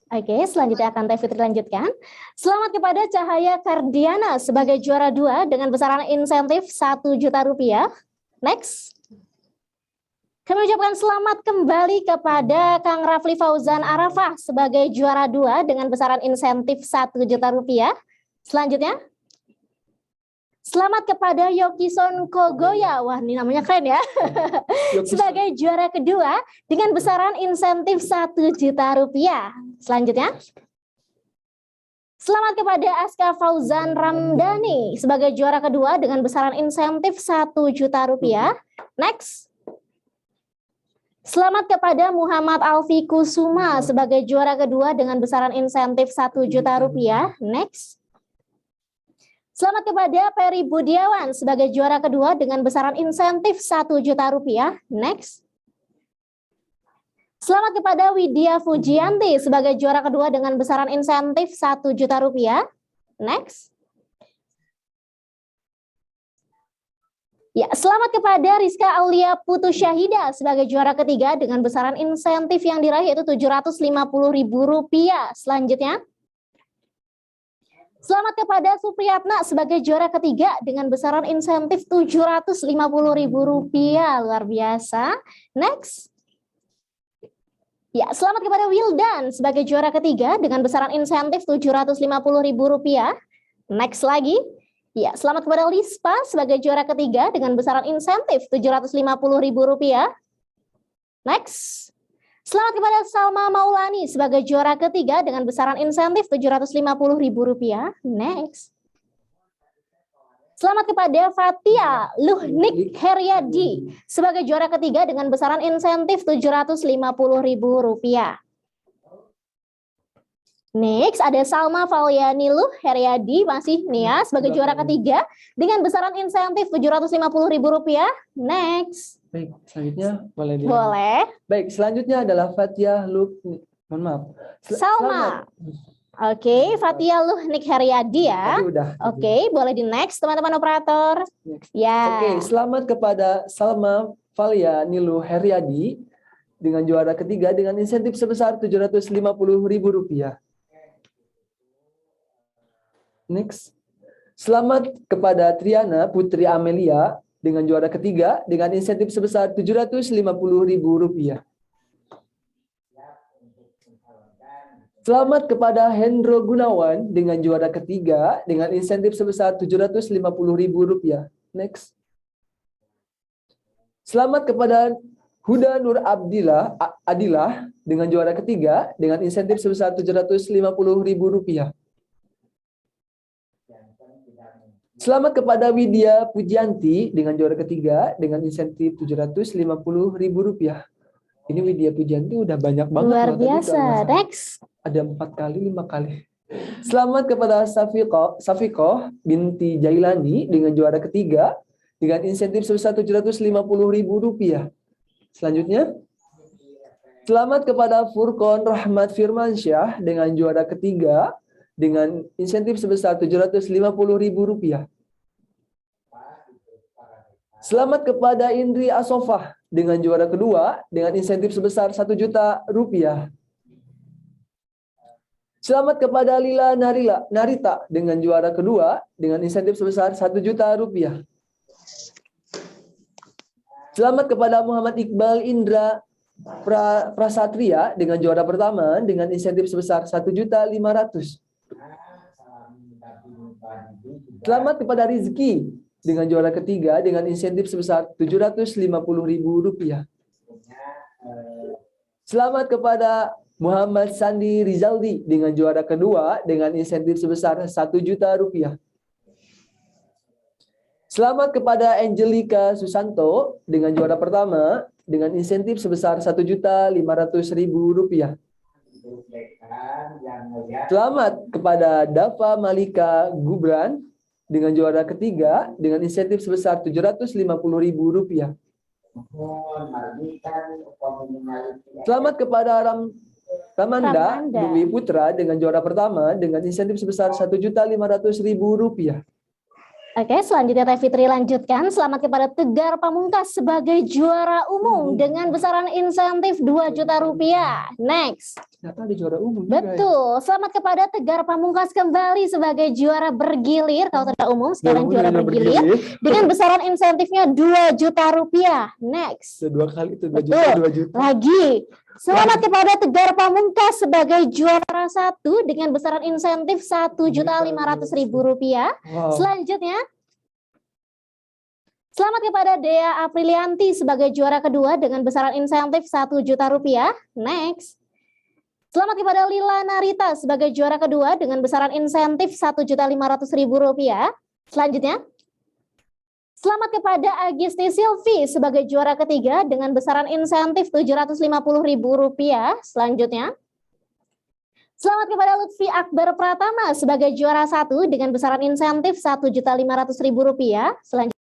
Oke, selanjutnya akan Teh Fitri lanjutkan. Selamat kepada Cahaya Kardiana sebagai juara 2 dengan besaran insentif Rp1.000.000. Next. Kami ucapkan selamat kembali kepada Kang Rafli Fauzan Arafah sebagai juara 2 dengan besaran insentif Rp1.000.000. Selanjutnya. Selamat kepada Yokison Kogoya. Wah, ini namanya keren ya. Sebagai juara kedua dengan besaran insentif Rp1.000.000. Selanjutnya. Selamat kepada Aska Fauzan Ramdhani sebagai juara kedua dengan besaran insentif Rp1.000.000. Next. Selamat kepada Muhammad Alfi Kusuma sebagai juara kedua dengan besaran insentif Rp1.000.000. Next. Selamat kepada Peri Budiawan sebagai juara kedua dengan besaran insentif Rp1.000.000. Next. Selamat kepada Widya Fujianti sebagai juara kedua dengan besaran insentif Rp1.000.000. Next. Ya, selamat kepada Rizka Aulia Putu Syahida sebagai juara ketiga dengan besaran insentif yang diraih yaitu Rp750.000. Selanjutnya. Selamat kepada Supriyatna sebagai juara ketiga dengan besaran insentif Rp750.000. Luar biasa. Next. Ya, selamat kepada Wildan sebagai juara ketiga dengan besaran insentif Rp750.000. Next lagi. Ya, selamat kepada Lispa sebagai juara ketiga dengan besaran insentif Rp750.000. Next. Selamat kepada Salma Maulani sebagai juara ketiga dengan besaran insentif Rp750.000. Next. Selamat kepada Fatia Luhnik Heriadi sebagai juara ketiga dengan besaran insentif Rp750.000. Next, ada Salma Falyani Luh Heriadi masih Nia sebagai juara ketiga dengan besaran insentif Rp750.000. Next. Baik, selanjutnya boleh. Boleh. Baik, selanjutnya adalah Fatia Luhnik. Mohon maaf. Salma. Oke, Fatia Luhnik Heriadi ya. Udah. Oke, boleh di next teman-teman operator. Next. Ya. Oke, selamat kepada Salma Falia Nilu Heriadi dengan juara ketiga dengan insentif sebesar Rp750.000. Next. Selamat kepada Triana Putri Amelia dengan juara ketiga dengan insentif sebesar Rp750.000. Selamat kepada Hendro Gunawan dengan juara ketiga dengan insentif sebesar Rp750.000. Next. Selamat kepada Huda Nur Adilah dengan juara ketiga dengan insentif sebesar Rp750.000. Selamat kepada Widya Pujianti dengan juara ketiga dengan insentif Rp750.000. Ini Widya Pujianti udah banyak banget. Luar biasa. Next. Ada 4 kali, 5 kali. Selamat kepada Safiko binti Jailani dengan juara ketiga dengan insentif sebesar Rp750.000. Selanjutnya. Selamat kepada Furqon Rahmat Firmansyah dengan juara ketiga dengan insentif sebesar Rp750.000. Selamat kepada Indri Asofah dengan juara kedua dengan insentif sebesar 1 juta rupiah. Selamat kepada Lila Narita dengan juara kedua dengan insentif sebesar 1 juta rupiah. Selamat kepada Muhammad Iqbal Indra Prasatria dengan juara pertama dengan insentif sebesar 1.500.000. Selamat kepada Rizky dengan juara ketiga dengan insentif sebesar 750.000 rupiah. Selamat kepada Muhammad Sandi Rizaldi dengan juara kedua dengan insentif sebesar 1 juta rupiah. Selamat kepada Angelica Susanto dengan juara pertama dengan insentif sebesar 1.500.000 rupiah. Selamat kepada Dava Malika Gubran dengan juara ketiga dengan insentif sebesar 750.000 rupiah. Selamat kepada Ramanda Dwi Putra dengan juara pertama dengan insentif sebesar 1.500.000 rupiah. Oke, selanjutnya Teh Fitri lanjutkan. Selamat kepada Tegar Pamungkas sebagai juara umum dengan besaran insentif 2 juta rupiah. Next. Ternyata ada juara umum juga. Betul. Selamat kepada Tegar Pamungkas kembali sebagai juara bergilir. Kalau tidak umum, sekarang juara bergilir. Dengan besaran insentifnya 2 juta rupiah. Next. Dua kali itu 2 Betul. juta, 2 juta. Lagi. Selamat kepada Tegar Pamungkas sebagai juara 1 dengan besaran insentif 1.500.000 rupiah. Wow. Selanjutnya, selamat kepada Dea Aprilianti sebagai juara kedua dengan besaran insentif 1 juta rupiah. Next. Selamat kepada Lila Narita sebagai juara kedua dengan besaran insentif 1.500.000 rupiah. Selanjutnya, selamat kepada Agisti Silvi sebagai juara ketiga dengan besaran insentif 750.000 rupiah. Selanjutnya, selamat kepada Lutfi Akbar Pratama sebagai juara 1 dengan besaran insentif 1.500.000 rupiah. Selanjutnya,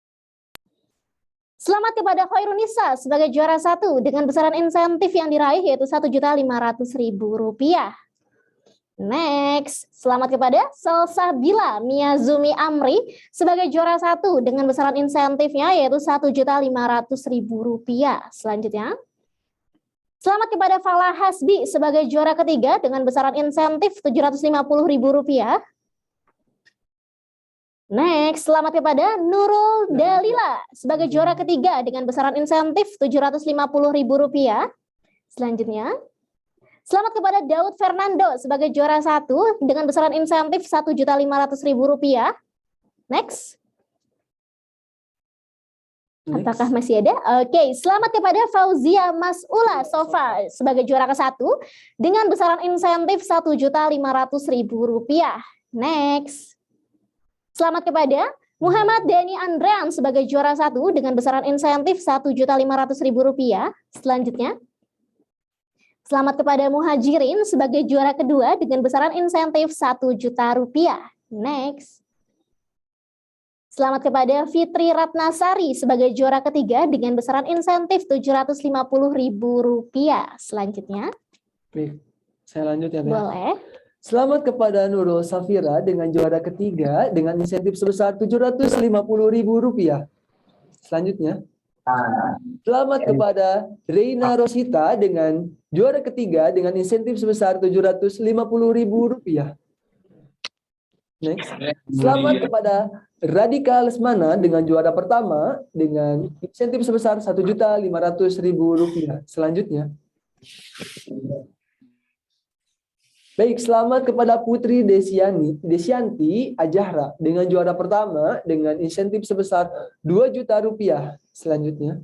selamat kepada Khairunisa sebagai juara 1 dengan besaran insentif yang diraih yaitu 1.500.000 rupiah. Next, selamat kepada Salsabila Miyazumi Amri sebagai juara 1 dengan besaran insentifnya yaitu 1.500.000 rupiah. Selanjutnya, selamat kepada Falah Hasbi sebagai juara ketiga dengan besaran insentif 750.000 rupiah. Next, selamat kepada Nurul Dalila sebagai juara ketiga dengan besaran insentif 750.000 rupiah. Selanjutnya, selamat kepada Daud Fernando sebagai juara 1 dengan besaran insentif 1.500.000 rupiah. Next. Apakah masih ada? Oke, selamat kepada Fauzia Mas'ula Sofa sebagai juara ke-1 dengan besaran insentif 1.500.000 rupiah. Next. Selamat kepada Muhammad Dani Andrean sebagai juara 1 dengan besaran insentif 1.500.000 rupiah. Selanjutnya, selamat kepada Muhajirin sebagai juara kedua dengan besaran insentif 1 juta rupiah. Next. Selamat kepada Fitri Ratnasari sebagai juara ketiga dengan besaran insentif 750.000 rupiah. Selanjutnya. Baik, saya lanjut ya. Boleh. Selamat kepada Nurul Safira dengan juara ketiga dengan insentif sebesar 750.000 rupiah. Selanjutnya. Selamat kepada Reina Rosita dengan juara ketiga dengan insentif sebesar 750.000 rupiah. Next. Selamat kepada Radika Lesmana dengan juara pertama dengan insentif sebesar 1.500.000 rupiah. Selanjutnya. Baik, selamat kepada Putri Desianti Ajahra dengan juara pertama dengan insentif sebesar 2 juta rupiah. Selanjutnya.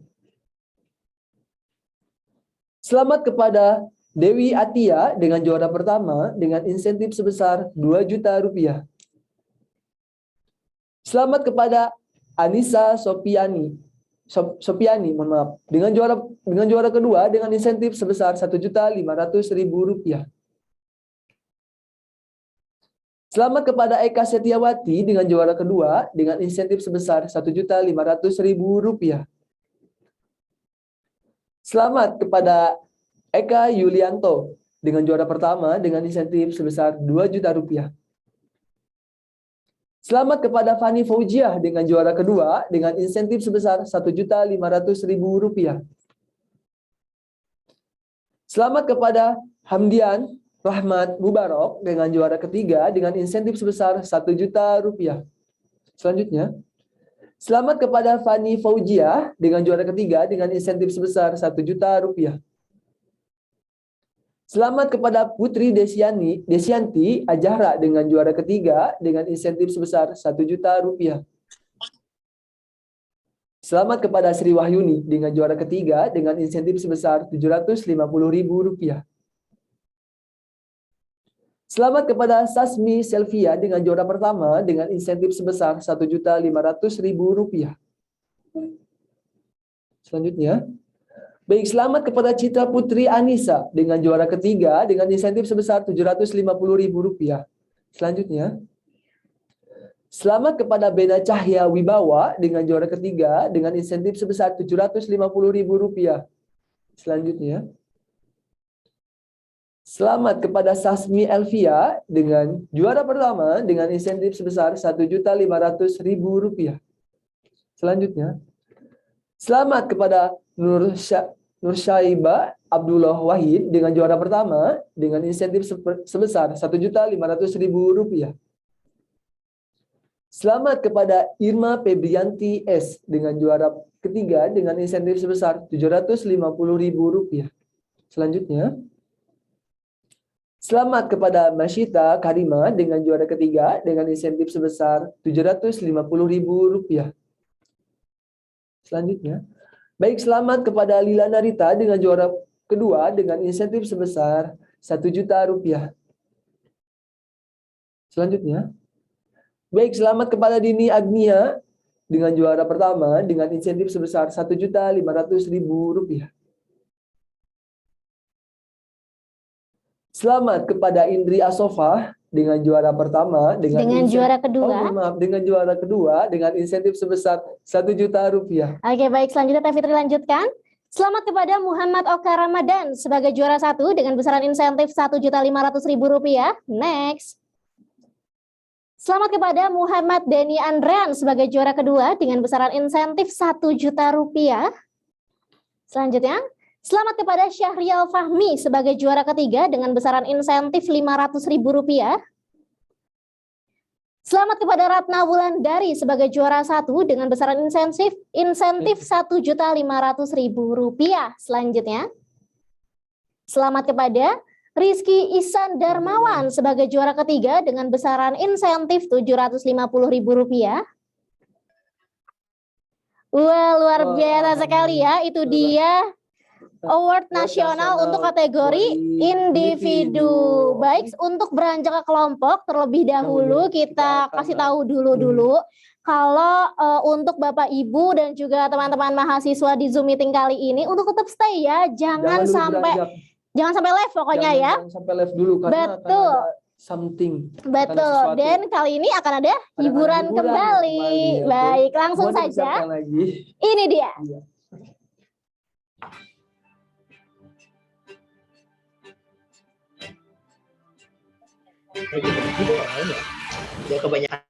Selamat kepada Dewi Atia dengan juara pertama dengan insentif sebesar 2 juta rupiah. Selamat kepada Anissa Sopiani, mohon maaf, dengan juara kedua dengan insentif sebesar 1.500.000 rupiah. Selamat kepada Eka Setiawati dengan juara kedua dengan insentif sebesar 1.500.000 rupiah. Selamat kepada Eka Yulianto dengan juara pertama dengan insentif sebesar 2 juta rupiah. Selamat kepada Fani Faujiah dengan juara kedua dengan insentif sebesar 1.500.000 rupiah. Selamat kepada Hamdian Rahmat Mubarok dengan juara ketiga dengan insentif sebesar 1 juta rupiah. Selanjutnya, selamat kepada Fani Fauzia dengan juara ketiga dengan insentif sebesar 1 juta rupiah. Selamat kepada Putri Desianti Ajahra dengan juara ketiga dengan insentif sebesar 1 juta rupiah. Selamat kepada Sri Wahyuni dengan juara ketiga dengan insentif sebesar Rp750.000. Selamat kepada Sasmi Selvia dengan juara pertama dengan insentif sebesar Rp1.500.000. Selanjutnya, baik, selamat kepada Citra Putri Anissa dengan juara ketiga dengan insentif sebesar Rp750.000. Selanjutnya, selamat kepada Bena Cahya Wibawa dengan juara ketiga dengan insentif sebesar Rp750.000. Selanjutnya, selamat kepada Sasmi Elvia dengan juara pertama dengan insentif sebesar Rp1.500.000. Selanjutnya, selamat kepada Nursyaibah Abdullah Wahid dengan juara pertama dengan insentif sebesar Rp1.500.000. Selamat kepada Irma Febrianti S dengan juara ketiga dengan insentif sebesar Rp750.000. Selanjutnya, selamat kepada Masyita Karima dengan juara ketiga dengan insentif sebesar Rp750.000. Selanjutnya, baik, selamat kepada Lila Narita dengan juara kedua dengan insentif sebesar Rp1 juta. Selanjutnya, baik, selamat kepada Dini Agnia dengan juara pertama dengan insentif sebesar Rp1.500.000. Selamat kepada Indri Asofah dengan juara pertama dengan juara kedua. Dengan juara kedua dengan insentif sebesar Rp1 juta. Oke, baik, selanjutnya Teh Fitri lanjutkan. Selamat kepada Muhammad Oka Ramadan sebagai juara 1 dengan besaran insentif Rp1.500.000. Next. Selamat kepada Muhammad Denny Andrean sebagai juara kedua dengan besaran insentif Rp1 juta. Selanjutnya, selamat kepada Syahrial Fahmi sebagai juara ketiga dengan besaran insentif Rp500.000. Selamat kepada Ratna Wulandari sebagai juara 1 dengan besaran insentif Rp1.500.000. Selanjutnya, selamat kepada Rizky Ihsan Darmawan sebagai juara ketiga dengan besaran insentif Rp750.000. Wah, luar biasa sekali ya. Itu dia award nasional untuk kategori individu. Baik, untuk beranjak ke kelompok terlebih dahulu kita kasih tahu dulu kalau untuk Bapak Ibu dan juga teman-teman mahasiswa di Zoom meeting kali ini untuk tetap stay ya, jangan sampai live pokoknya ya. Jangan sampai live dulu karena betul. akan ada something. Betul. Dan kali ini akan ada hiburan kembali. Baik, langsung saja. Ini dia. Iya. Ya kebanyakan.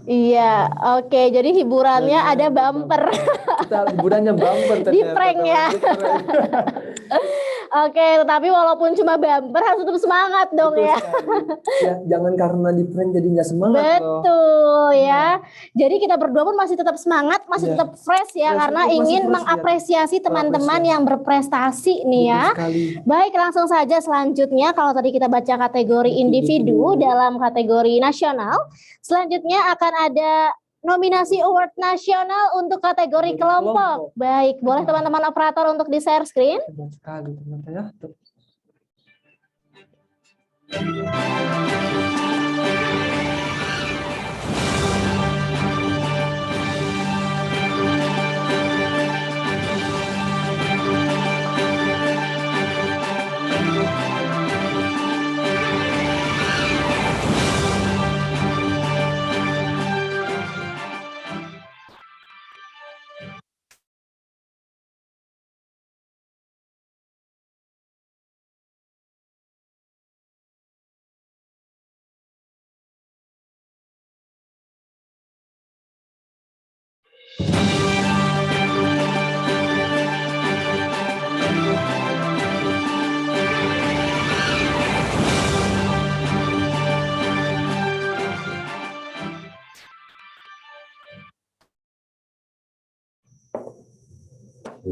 Iya, oke. Jadi hiburannya ada bumper. Kita liburannya bumper Di ternyata, prank ya. Di prank. Oke, tetapi walaupun cuma bumper harus tetap semangat dong Betul ya. sekali. Ya, jangan karena di prank jadi nggak semangat loh. Betul ya. Jadi kita berdua pun masih tetap semangat, masih Iya. tetap fresh ya, Fresh, karena masih ingin fresh, mengapresiasi teman-teman Mengapresiasi. yang berprestasi nih ya. Betul sekali. Baik, langsung saja selanjutnya kalau tadi kita baca kategori individu dalam kategori nasional, selanjutnya akan ada nominasi award nasional untuk kategori kelompok. Baik, boleh teman-teman operator untuk di-share screen? Hebat sekali ternyata ya.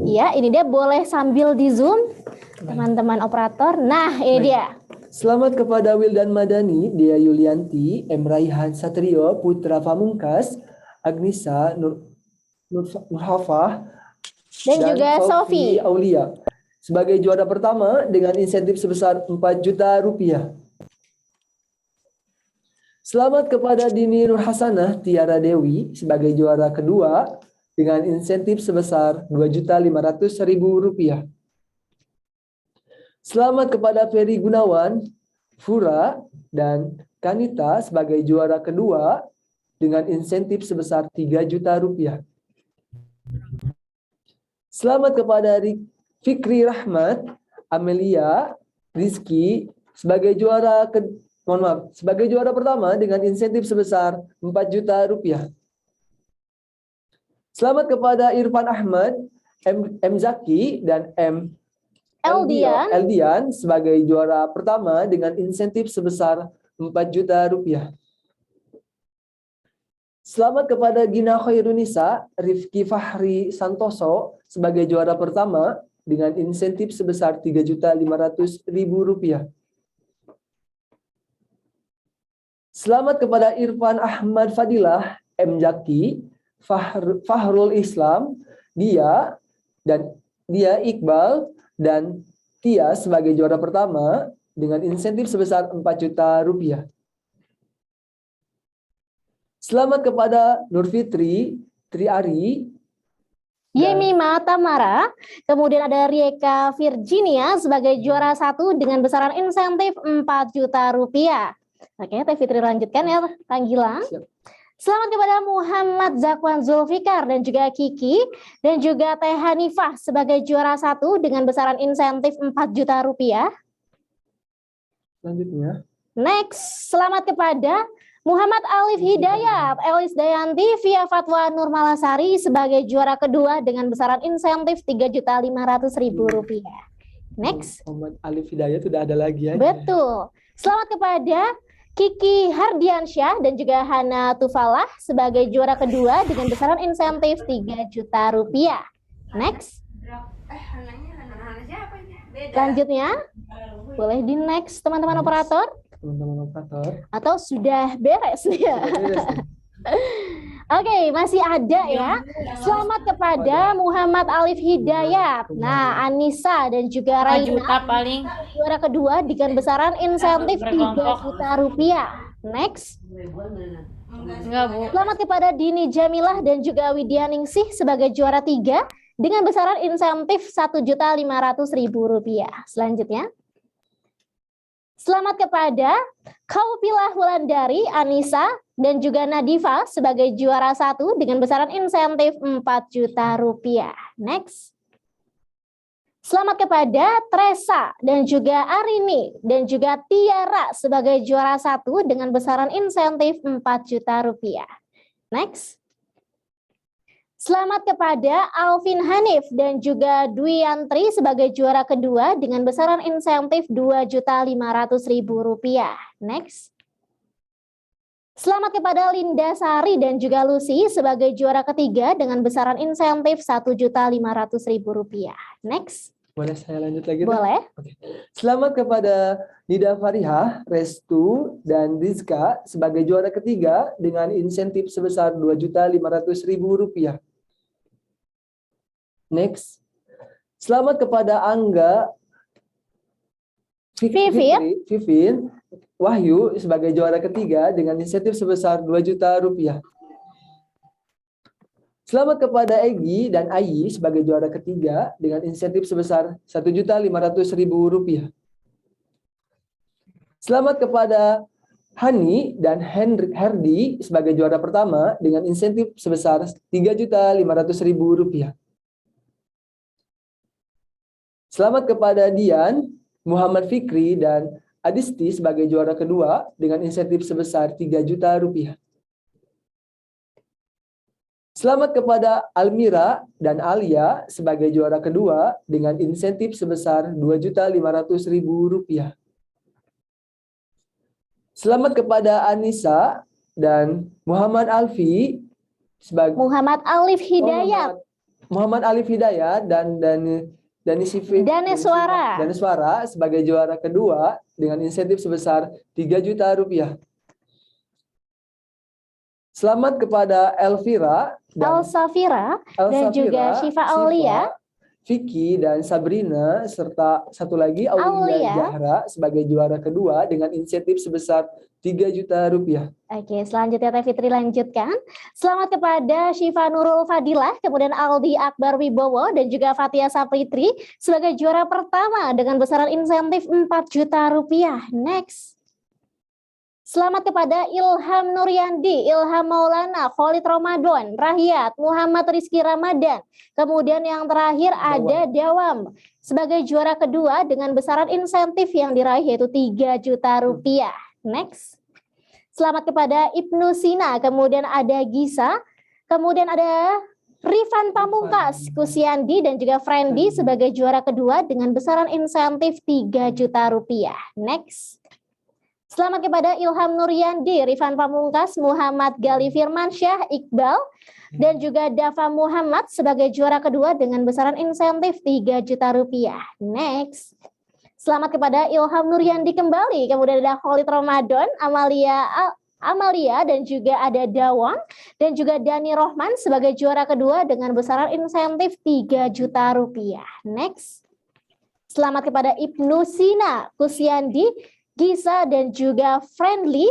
Iya, ini dia, boleh sambil di zoom teman-teman operator. Nah, ini dia. Selamat kepada Wildan Madani, Dea Yulianti, M. Raihan Satrio, Putra Pamungkas, Agnisa Nurhafah, Dan juga Sofi. Aulia sebagai juara pertama dengan insentif sebesar 4 juta rupiah. Selamat kepada Dini Nurhasanah Tiara Dewi sebagai juara kedua dengan insentif sebesar 2.500.000 rupiah. Selamat kepada Ferry Gunawan, Fura, dan Kanita sebagai juara kedua dengan insentif sebesar 3 juta rupiah. Selamat kepada Fikri Rahmat, Amelia, Rizky sebagai juara sebagai juara pertama dengan insentif sebesar 4 juta rupiah. Selamat kepada Irfan Ahmad, M. Zaki, dan M. Eldian sebagai juara pertama dengan insentif sebesar 4 juta rupiah. Selamat kepada Gina Khairunisa, Rifki Fahri Santoso sebagai juara pertama dengan insentif sebesar 3.500.000 rupiah. Selamat kepada Irfan Ahmad Fadilah, M. Jaki, Fahrul Islam, Dia Iqbal, dan Tia sebagai juara pertama dengan insentif sebesar 4 juta rupiah. Selamat kepada Nur Fitri, Triari, Yemima Tamara, kemudian ada Rieka Virginia sebagai juara 1 dengan besaran insentif 4 juta rupiah. Oke, Teh Fitri lanjutkan ya, panggilan. Selamat kepada Muhammad Zakwan Zulfikar dan juga Kiki dan juga Teh Hanifah sebagai juara 1 dengan besaran insentif 4 juta rupiah. Selanjutnya. Next, selamat kepada Muhammad Alif Hidayat, Elis Dayanti via Fatwa Nurmalasari sebagai juara kedua dengan besaran insentif 3.500.000 rupiah. Next. Muhammad Alif Hidayat sudah ada lagi ya. Betul. Selamat kepada Kiki Hardiansyah dan juga Hana Tufalah sebagai juara kedua dengan besaran insentif 3 juta rupiah. Next. Selanjutnya, boleh di next teman-teman operator? Teman-teman operator. Atau sudah beres nih ya? Oke, masih ada ya. Selamat kepada Muhammad Alif Hidayat. Nah, Anissa dan juga Raina juara kedua dengan besaran insentif 3 juta rupiah. Next. Selamat kepada Dini Jamilah dan juga Widyaningsih sebagai juara 3 dengan besaran insentif 1.500.000 rupiah. Selanjutnya. Selamat kepada Kaupilah Wulandari, Anissa, dan juga Nadifa sebagai juara 1 dengan besaran insentif 4 juta rupiah. Next. Selamat kepada Tresa dan juga Arini dan juga Tiara sebagai juara 1 dengan besaran insentif 4 juta rupiah. Next. Selamat kepada Alvin Hanif dan juga Dwi Yantri sebagai juara kedua dengan besaran insentif Rp2.500.000. Next. Selamat kepada Linda Sari dan juga Lucy sebagai juara ketiga dengan besaran insentif Rp1.500.000. Next. Boleh saya lanjut lagi? Boleh. Oke. Selamat kepada Nida Farihah, Restu, dan Rizka sebagai juara ketiga dengan insentif sebesar Rp2.500.000. Next. Selamat kepada Angga Vivin Wahyu sebagai juara ketiga dengan insentif sebesar Rp2 juta. Selamat kepada Egi dan Ayi sebagai juara ketiga dengan insentif sebesar Rp1.500.000. Selamat kepada Hani dan Herdi sebagai juara pertama dengan insentif sebesar Rp3.500.000. Selamat kepada Dian, Muhammad Fikri, dan Adisti sebagai juara kedua dengan insentif sebesar Rp3 juta. Selamat kepada Almira dan Alia sebagai juara kedua dengan insentif sebesar Rp2.500.000. Selamat kepada Anissa dan Muhammad Alfi sebagai Muhammad Alif Hidayat. Muhammad Alif Hidayat dan Daneswara sebagai juara kedua dengan insentif sebesar Rp3 juta. Selamat kepada Elvira dan juga Syifa Aulia, Vicky dan Sabrina, serta satu lagi Aulia Zahra sebagai juara kedua dengan insentif sebesar Rp3 juta. Oke, selanjutnya Teh Fitri lanjutkan. Selamat kepada Syifa Nurul Fadilah, kemudian Aldi Akbar Wibowo dan juga Fatia Sapritri sebagai juara pertama dengan besaran insentif Rp4 juta. Next. Selamat kepada Ilham Nuryandi, Ilham Maulana, Khalid Ramadan, Rahyat, Muhammad Rizky Ramadan. Kemudian yang terakhir ada Dawam sebagai juara kedua dengan besaran insentif yang diraih yaitu Rp3 juta. Next. Selamat kepada Ibnu Sina, kemudian ada Gisa, kemudian ada Rifan Pamungkas, Kusiandi dan juga Friendly sebagai juara kedua dengan besaran insentif Rp3 juta. Next. Selamat kepada Ilham Nuryandi, Rifan Pamungkas, Muhammad Gali Firmansyah, Iqbal, dan juga Dava Muhammad sebagai juara kedua dengan besaran insentif Rp3 juta. Next. Selamat kepada Ilham Nuryandi kembali, kemudian ada Khalid Ramadan, Amalia dan juga ada Dawang, dan juga Dani Rohman sebagai juara kedua dengan besaran insentif Rp3 juta. Next. Selamat kepada Ibnu Sina, Kusiandi, Gisa dan juga Friendly,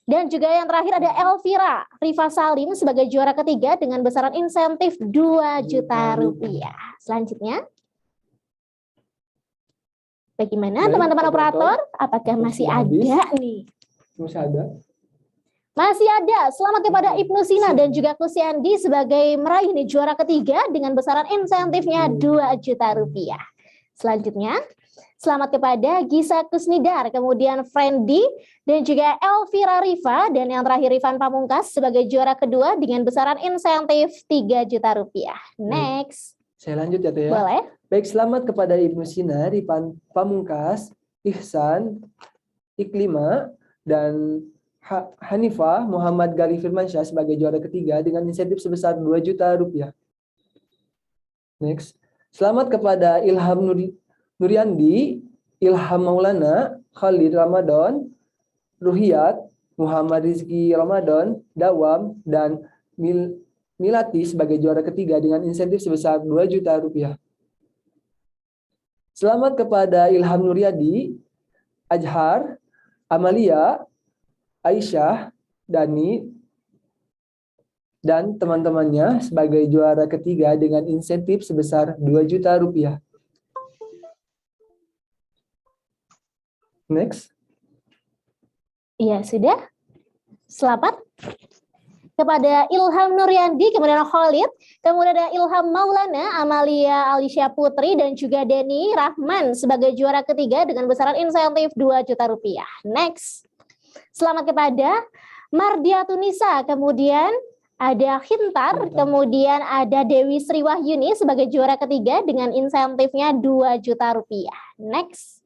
dan juga yang terakhir ada Elvira Rifa Salim sebagai juara ketiga dengan besaran insentif Rp2 juta. Selanjutnya, bagaimana teman-teman operator? Apakah masih ada nih? Masih ada. Masih ada. Selamat kepada Ibnu Sina dan juga Kusiandi sebagai meraih nih juara ketiga dengan besaran insentifnya Rp2 juta. Selanjutnya, selamat kepada Gisa Kusnidar, kemudian Friendly, dan juga Elvira Rifa, dan yang terakhir Rifan Pamungkas sebagai juara kedua dengan besaran insentif Rp3 juta. Next. Saya lanjut ya, Teh. Boleh. Baik, selamat kepada Ibnu Sina, Rifan Pamungkas, Ihsan, Iklima, dan Hanifah Muhammad Gali Firmansyah sebagai juara ketiga dengan insentif sebesar Rp2 juta. Next. Selamat kepada Ilham Nuryandi, Ilham Maulana, Khalid Ramadan, Ruhiyat, Muhammad Rizky Ramadan, Dawam, dan Milati sebagai juara ketiga dengan insentif sebesar Rp2 juta. Selamat kepada Ilham Nuryadi, Ajhar, Amalia, Aisyah, Dani, dan teman-temannya sebagai juara ketiga dengan insentif sebesar Rp2 juta. Next. Iya, sudah. Selamat kepada Ilham Nuryandi, kemudian Khalid, kemudian ada Ilham Maulana, Amalia Alicia Putri, dan juga Denny Rahman sebagai juara ketiga dengan besaran insentif Rp2 juta. Next. Selamat kepada Mardia Tunisa, kemudian ada Hintar, kemudian ada Dewi Sri Wahyuni sebagai juara ketiga dengan insentifnya 2 juta rupiah. Next.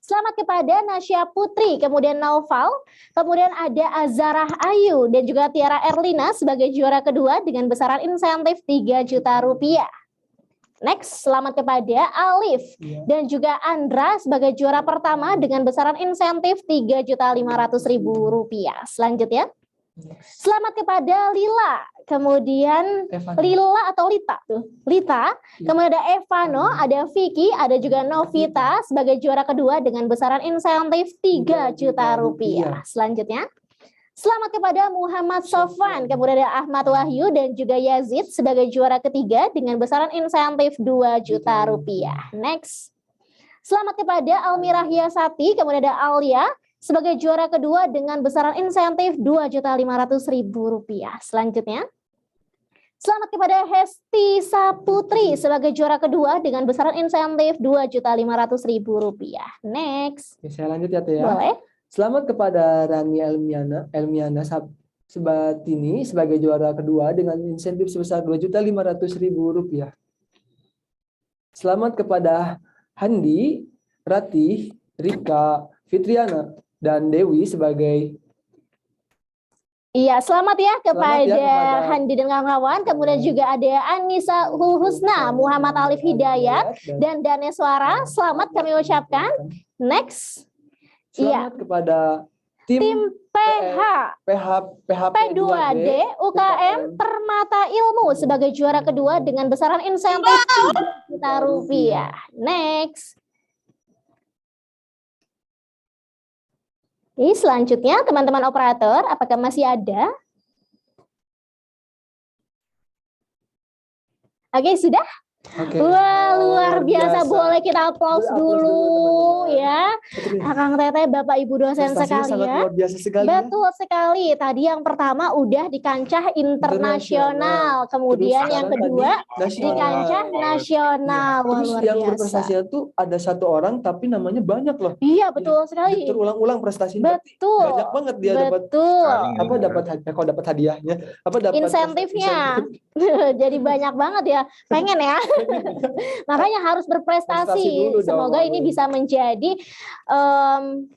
Selamat kepada Nasya Putri, kemudian Naufal, kemudian ada Azarah Ayu dan juga Tiara Erlina sebagai juara kedua dengan besaran insentif 3 juta rupiah. Next, selamat kepada Alif dan juga Andra sebagai juara pertama dengan besaran insentif 3.500.000 rupiah. Selanjutnya, selamat kepada Lila, kemudian Lila atau Lita, Lita, kemudian ada Evano, ada Vicky, ada juga Novita sebagai juara kedua dengan besaran insentif 3 juta rupiah. Selanjutnya, selamat kepada Muhammad Sofwan, kemudian ada Ahmad Wahyu dan juga Yazid sebagai juara ketiga dengan besaran insentif 2 juta rupiah. Next, selamat kepada Almirah Yasati, kemudian ada Alia sebagai juara kedua dengan besaran insentif 2.500.000 rupiah. Selanjutnya, selamat kepada Hesti Saputri sebagai juara kedua dengan besaran insentif 2.500.000 rupiah. Next. Oke, saya lanjut ya Teh ya. Boleh. Selamat kepada Rani Elmiana Sebatini sebagai juara kedua dengan insentif sebesar 2.500.000 rupiah. Selamat kepada Handi, Ratih, Rika, Fitriana, dan Dewi sebagai Iya, selamat ya kepada Handi dan kawan-kawan. Kemudian juga ada Anissa Husna, Muhammad Alif Hidayat, dan Daneswara. Selamat kami ucapkan. Next. Selamat kepada tim P2D UKM Permata Ilmu sebagai juara kedua dengan besaran insentif 3 juta rupiah. Next. Oke, selanjutnya teman-teman operator, apakah masih ada? Oke, sudah? Oke. Wah, luar biasa. Boleh kita applause dulu ya. Akang Teteh, Bapak Ibu dosen Prestasinya sangat sekalian. luar biasa sekali. Betul sekali. Tadi yang pertama udah di kancah internasional, kemudian yang kedua di kancah nasional. Wah, Terus luar yang biasa. berprestasi itu ada satu orang tapi namanya banyak loh. Iya, betul sekali. Terulang-ulang prestasinya. Betul. Banyak banget dia dapat Betul. kalau dapat hadiahnya, dapat Insentifnya. Jadi banyak banget ya. Pengen ya. Makanya harus Prestasi berprestasi. dulu dong, Semoga ini Amin. bisa menjadi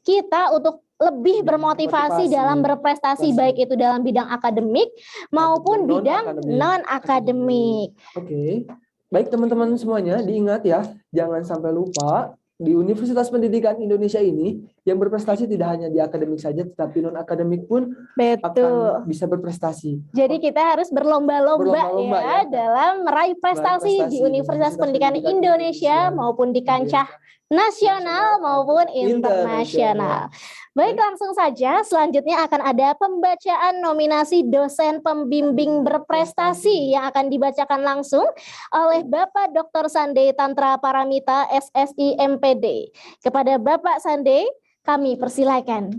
kita untuk lebih bermotivasi Motivasi. dalam berprestasi, baik itu dalam bidang akademik maupun bidang non-akademik. Oke. Baik teman-teman semuanya, diingat ya, jangan sampai lupa di Universitas Pendidikan Indonesia ini yang berprestasi tidak hanya di akademik saja, tetapi non akademik pun Betul. akan bisa berprestasi. Jadi kita harus berlomba-lomba ya dalam meraih prestasi di Universitas Pendidikan Indonesia maupun di kancah nasional maupun internasional. Baik, langsung saja selanjutnya akan ada pembacaan nominasi dosen pembimbing berprestasi yang akan dibacakan langsung oleh Bapak Dr. Sande Tantra Paramita SSI MPD. Kepada Bapak Sande, kami persilakan.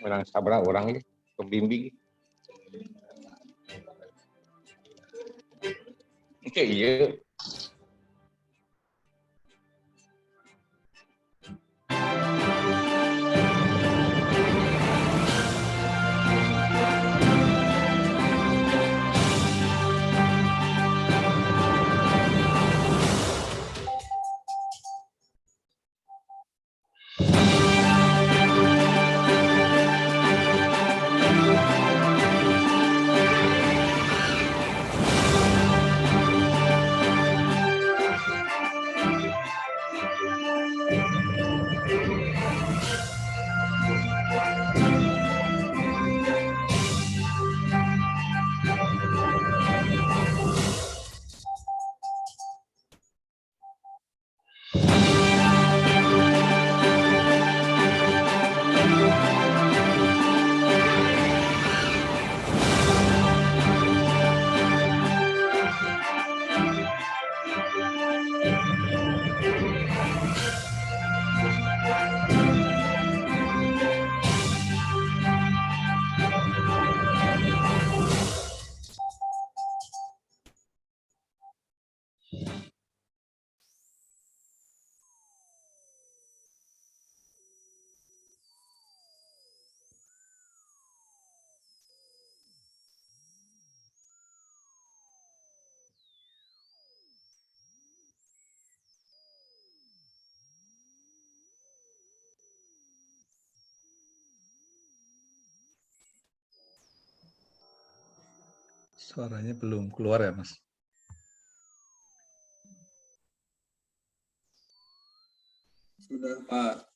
Orang sabar orang pembimbing. Oke, iya. Suaranya belum keluar ya, Mas? Sudah, Pak.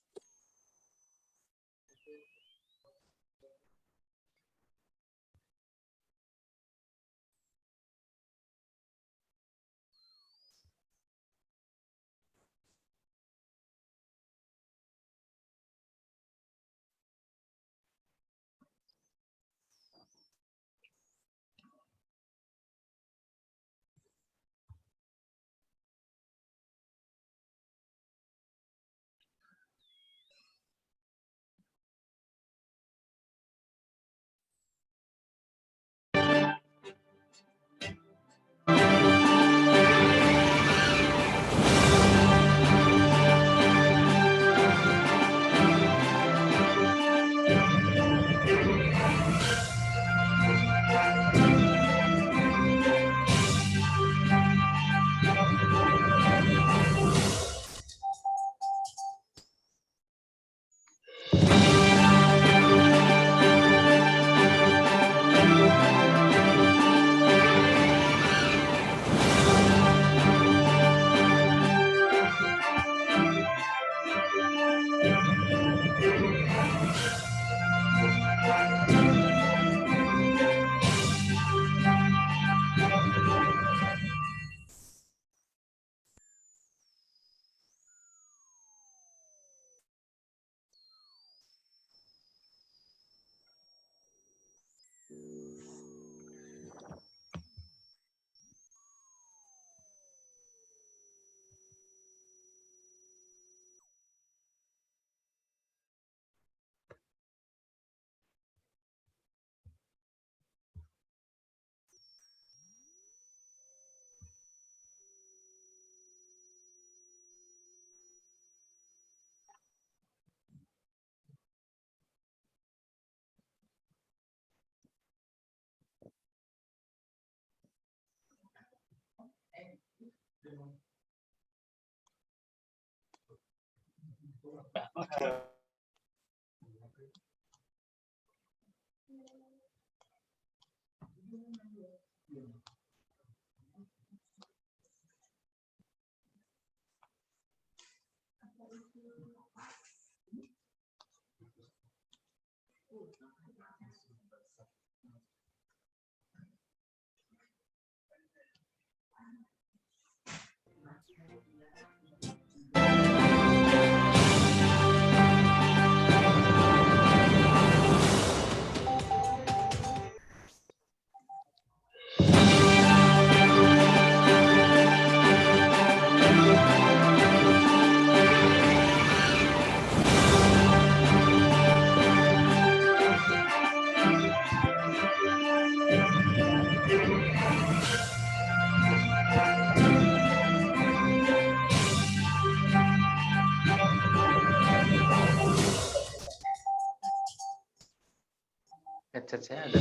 Headset saya ada.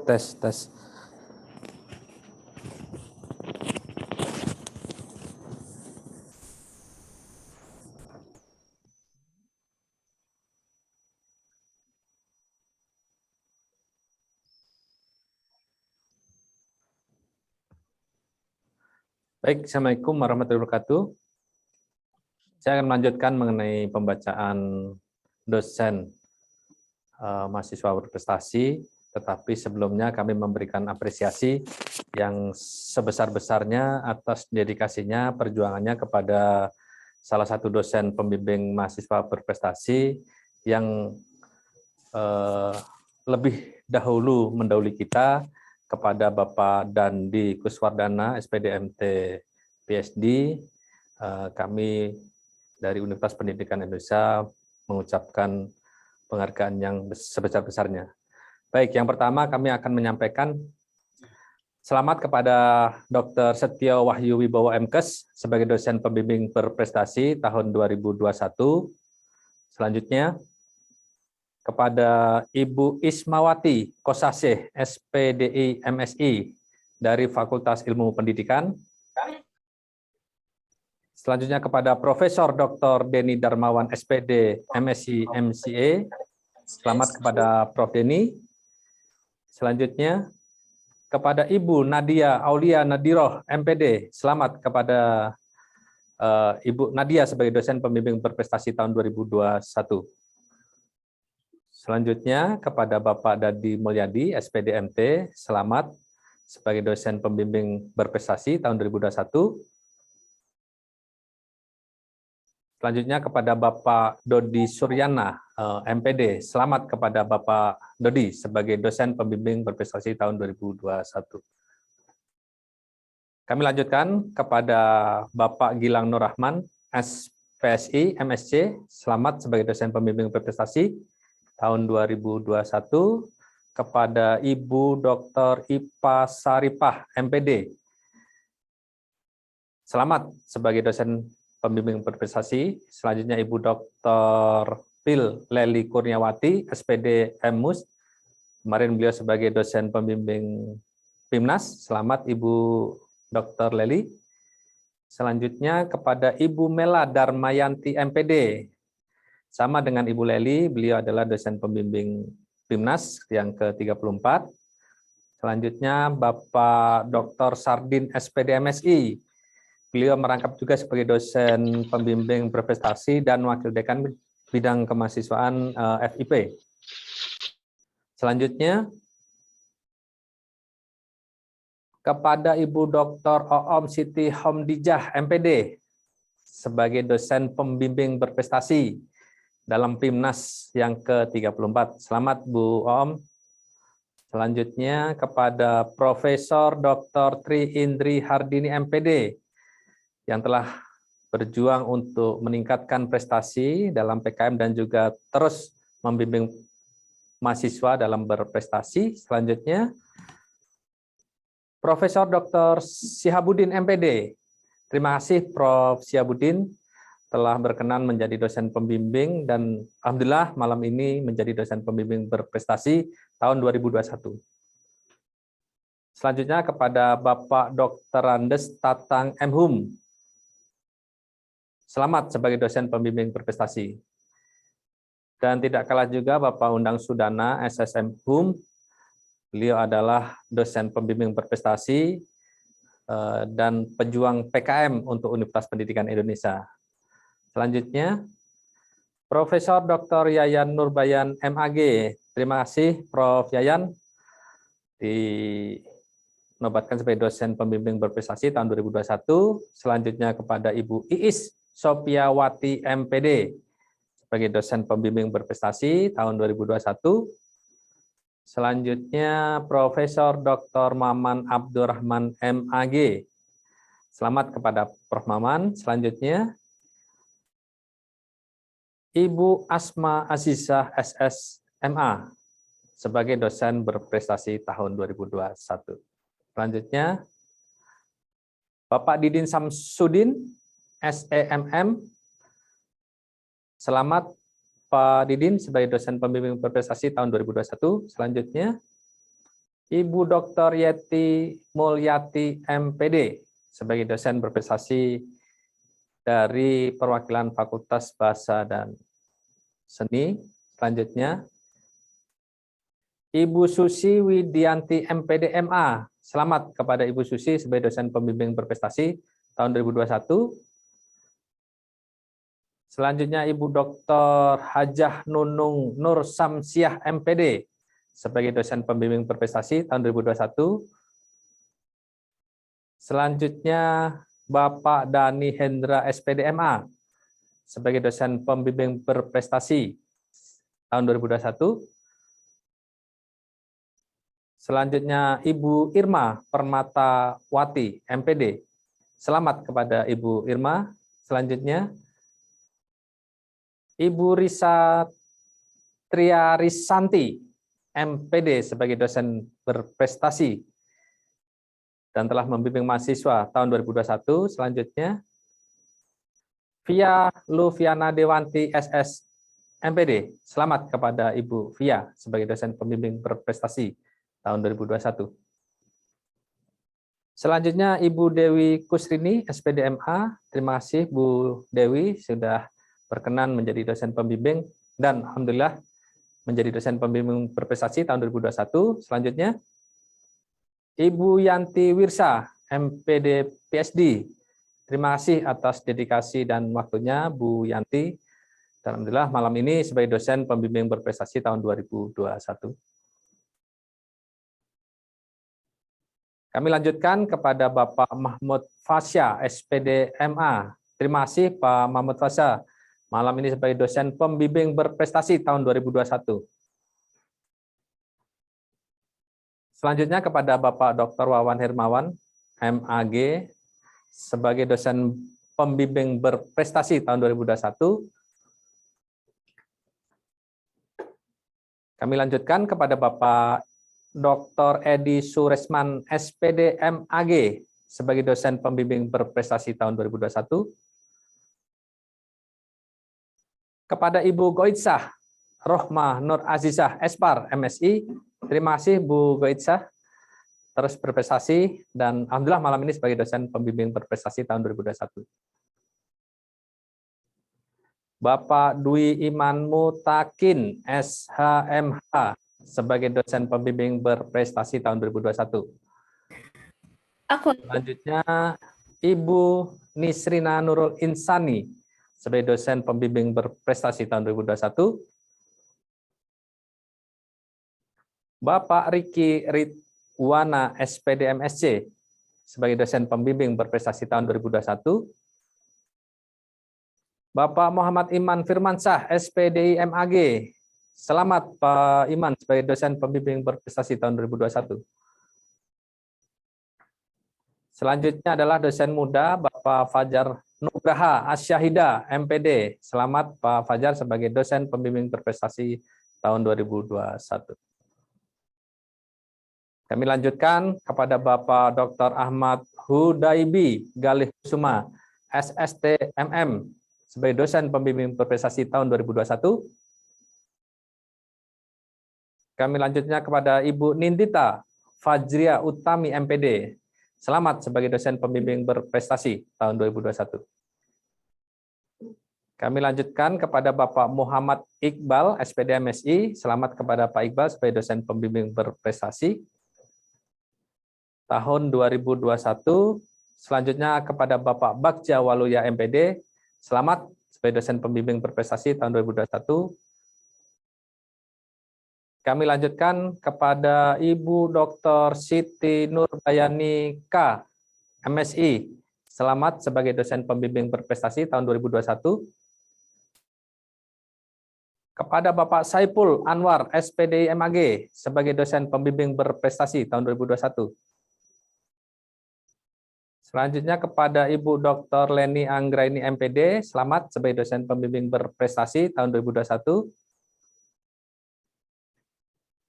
Tes. Baik, Assalamualaikum warahmatullahi wabarakatuh. Saya akan melanjutkan mengenai pembacaan dosen mahasiswa berprestasi, tetapi sebelumnya kami memberikan apresiasi yang sebesar-besarnya atas dedikasinya, perjuangannya kepada salah satu dosen pembimbing mahasiswa berprestasi yang lebih dahulu mendahului kita kepada Bapak Dandi Kuswardana, SPD MT PSD. Kami dari Universitas Pendidikan Indonesia mengucapkan penghargaan yang sebesar-besarnya. Baik, yang pertama kami akan menyampaikan selamat kepada Dr. Setio Wahyu Wibowo MKes sebagai dosen pembimbing berprestasi tahun 2021. Selanjutnya, kepada Ibu Ismawati Kosasih, SPDI MSI dari Fakultas Ilmu Pendidikan. Selanjutnya kepada Profesor Dr. Denny Darmawan, SPD MSI MCA. Selamat kepada Prof. Denny. Selanjutnya, kepada Ibu Nadia Aulia Nadiroh, MPD. Selamat kepada Ibu Nadia sebagai dosen pembimbing berprestasi tahun 2021. Selanjutnya, kepada Bapak Dadi Mulyadi, SPD MT. Selamat sebagai dosen pembimbing berprestasi tahun 2021. Selanjutnya kepada Bapak Dodi Suryana, MPD. Selamat kepada Bapak Dodi sebagai dosen pembimbing berprestasi tahun 2021. Kami lanjutkan kepada Bapak Gilang Nur Rahman, SPSI, MSc. Selamat sebagai dosen pembimbing berprestasi tahun 2021. Kepada Ibu Dr. Ipa Saripah, MPD. Selamat sebagai dosen pembimbing berprestasi. Selanjutnya Ibu Dr. Pil Leli Kurniawati, SPD MUS. Kemarin beliau sebagai dosen pembimbing PIMNAS. Selamat Ibu Dr. Leli. Selanjutnya kepada Ibu Mela Darmayanti, MPD. Sama dengan Ibu Leli, beliau adalah dosen pembimbing PIMNAS yang ke-34. Selanjutnya Bapak Dr. Sardin, SPD MSI. Beliau merangkap juga sebagai dosen pembimbing berprestasi dan wakil dekan bidang kemahasiswaan FIP. Selanjutnya, kepada Ibu Dr. Oom Siti Homdijah, MPD, sebagai dosen pembimbing berprestasi dalam PIMNAS yang ke-34. Selamat Bu Oom. Selanjutnya, kepada Profesor Dr. Tri Indri Hardini, MPD, yang telah berjuang untuk meningkatkan prestasi dalam PKM dan juga terus membimbing mahasiswa dalam berprestasi. Selanjutnya, Profesor Dr. Sihabudin, MPD. Terima kasih Prof. Sihabudin telah berkenan menjadi dosen pembimbing dan alhamdulillah malam ini menjadi dosen pembimbing berprestasi tahun 2021. Selanjutnya kepada Bapak Dr. Andes Tatang M. Hum. Selamat sebagai dosen pembimbing berprestasi. Dan tidak kalah juga Bapak Undang Sudana, SSM HUM. Beliau adalah dosen pembimbing berprestasi dan pejuang PKM untuk Universitas Pendidikan Indonesia. Selanjutnya, Profesor Dr. Yayan Nurbayan, MAG. Terima kasih Prof. Yayan dinobatkan sebagai dosen pembimbing berprestasi tahun 2021. Selanjutnya kepada Ibu Iis Sopiawati, MPD, sebagai dosen pembimbing berprestasi tahun 2021. Selanjutnya Profesor Dr. Maman Abdurrahman, MAG. Selamat kepada Prof. Maman. Selanjutnya Ibu Asma Azizah, SSMA, sebagai dosen berprestasi tahun 2021. Selanjutnya Bapak Didin Samsudin, SEMM. Selamat Pak Didin sebagai dosen pembimbing berprestasi tahun 2021. Selanjutnya Ibu Dr. Yeti Mulyati, MPD, sebagai dosen berprestasi dari perwakilan Fakultas Bahasa dan Seni. Selanjutnya Ibu Susi Widianti, MPD MA. Selamat kepada Ibu Susi sebagai dosen pembimbing berprestasi tahun 2021. Selanjutnya Ibu Dr. Hajah Nunung Nur Samsiah, MPD, sebagai dosen pembimbing berprestasi tahun 2021. Selanjutnya Bapak Dani Hendra, SPD MA, sebagai dosen pembimbing berprestasi tahun 2021. Selanjutnya Ibu Irma Permatawati, MPD. Selamat kepada Ibu Irma. Selanjutnya Ibu Risa Triarisanti, MPD sebagai dosen berprestasi dan telah membimbing mahasiswa tahun 2021. Selanjutnya Via Luviana Dewanti, SS, MPD. Selamat kepada Ibu Via sebagai dosen pembimbing berprestasi tahun 2021. Selanjutnya Ibu Dewi Kusrini, SPD MA. Terima kasih Bu Dewi sudah berkenan menjadi dosen pembimbing dan alhamdulillah menjadi dosen pembimbing berprestasi tahun 2021. Selanjutnya Ibu Yanti Wirsa, MPD PSD. Terima kasih atas dedikasi dan waktunya Bu Yanti. Dan alhamdulillah malam ini sebagai dosen pembimbing berprestasi tahun 2021. Kami lanjutkan kepada Bapak Mahmud Fasya, SPD MA. Terima kasih Pak Mahmud Fasya. Malam ini sebagai dosen pembimbing berprestasi tahun 2021. Selanjutnya kepada Bapak Dr. Wawan Hermawan, MAG, sebagai dosen pembimbing berprestasi tahun 2021. Kami lanjutkan kepada Bapak Dr. Edi Suresman, SPD MAG, sebagai dosen pembimbing berprestasi tahun 2021. Kepada Ibu Goitsah Rohmah Nur Azizah, Espar, MSI. Terima kasih Bu Goitsah, terus berprestasi dan alhamdulillah malam ini sebagai dosen pembimbing berprestasi tahun 2021. Bapak Dwi Iman Mutakin, SHMH, sebagai dosen pembimbing berprestasi tahun 2021. Selanjutnya Ibu Nisrina Nurul Insani, sebagai dosen pembimbing berprestasi tahun 2021. Bapak Riki Ridwana, SPD MSC, sebagai dosen pembimbing berprestasi tahun 2021. Bapak Muhammad Iman Firmansyah, SPDI MAG. Selamat Pak Iman sebagai dosen pembimbing berprestasi tahun 2021. Selanjutnya adalah dosen muda Bapak Fajar Nugraha Asyahida, MPD. Selamat Pak Fajar sebagai dosen pembimbing berprestasi tahun 2021. Kami lanjutkan kepada Bapak Dr. Ahmad Hudaibi Galih Kusuma, SST MM, sebagai dosen pembimbing berprestasi tahun 2021. Kami lanjutnya kepada Ibu Nindita Fajria Utami, MPD. Selamat sebagai dosen pembimbing berprestasi tahun 2021. Kami lanjutkan kepada Bapak Muhammad Iqbal, SPD MSI. Selamat kepada Pak Iqbal sebagai dosen pembimbing berprestasi tahun 2021. Selanjutnya kepada Bapak Bagja Waluya, MPD. Selamat sebagai dosen pembimbing berprestasi tahun 2021. Kami lanjutkan kepada Ibu Dr. Siti Nurbayani K, MSI. Selamat sebagai dosen pembimbing berprestasi tahun 2021. Kepada Bapak Saipul Anwar, SPD MAG, sebagai dosen pembimbing berprestasi tahun 2021. Selanjutnya kepada Ibu Dr. Leni Anggraini, MPD. Selamat sebagai dosen pembimbing berprestasi tahun 2021.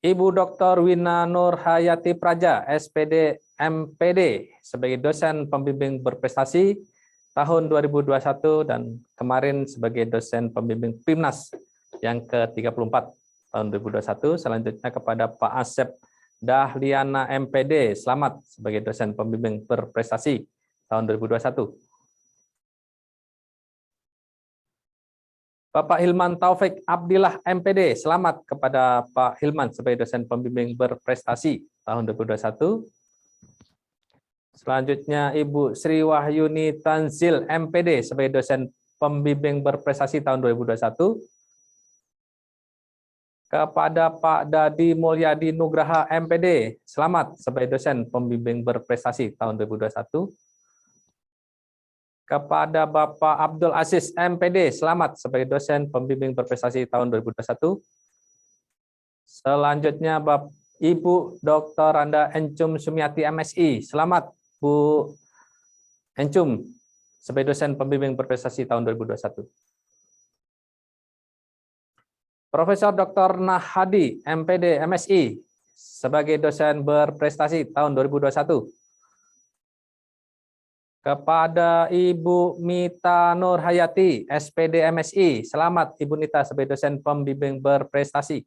Ibu Dr. Wina Nur Hayati Praja, SPD MPD, sebagai dosen pembimbing berprestasi tahun 2021 dan kemarin sebagai dosen pembimbing PIMNAS yang ke-34 tahun 2021. Selanjutnya kepada Pak Asep Dahliana, MPD. Selamat sebagai dosen pembimbing berprestasi tahun 2021. Bapak Hilman Taufik Abdillah, MPD. Selamat kepada Pak Hilman sebagai dosen pembimbing berprestasi tahun 2021. Selanjutnya Ibu Sri Wahyuni Tanzil, MPD, sebagai dosen pembimbing berprestasi tahun 2021. Kepada Pak Dadi Mulyadi Nugraha, MPD. Selamat sebagai dosen pembimbing berprestasi tahun 2021. Kepada Bapak Abdul Aziz, MPD, selamat sebagai dosen pembimbing berprestasi tahun 2021. Selanjutnya Ibu Dr. Randa Encum Sumiati MSI. Selamat Bu Encum sebagai dosen pembimbing berprestasi tahun 2021. Profesor Dr. Nahadi MPD MSI sebagai dosen berprestasi tahun 2021. Kepada Ibu Mita Nur Hayati, SPD MSI. Selamat Ibu Nita sebagai dosen pembimbing berprestasi.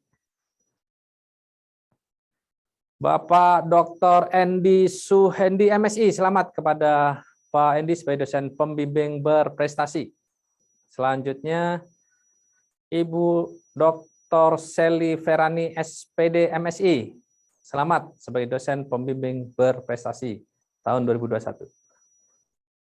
Bapak Dr. Endi Suhendi MSI. Selamat kepada Pak Endi sebagai dosen pembimbing berprestasi. Selanjutnya, Ibu Dr. Seli Ferani SPD MSI. Selamat sebagai dosen pembimbing berprestasi tahun 2021.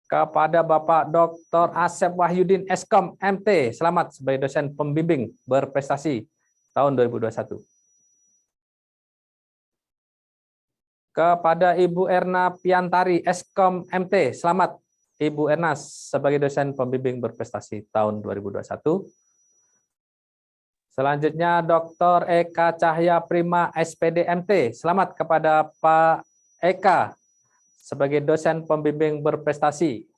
Kepada Bapak Dr. Asep Wahyudin Eskom MT, selamat sebagai dosen pembimbing berprestasi tahun 2021. Kepada Ibu Erna Piantari Eskom MT, selamat Ibu Erna sebagai dosen pembimbing berprestasi tahun 2021. Selanjutnya Dr. Eka Cahya Prima SPD MT, selamat kepada Pak Eka sebagai dosen pembimbing berprestasi.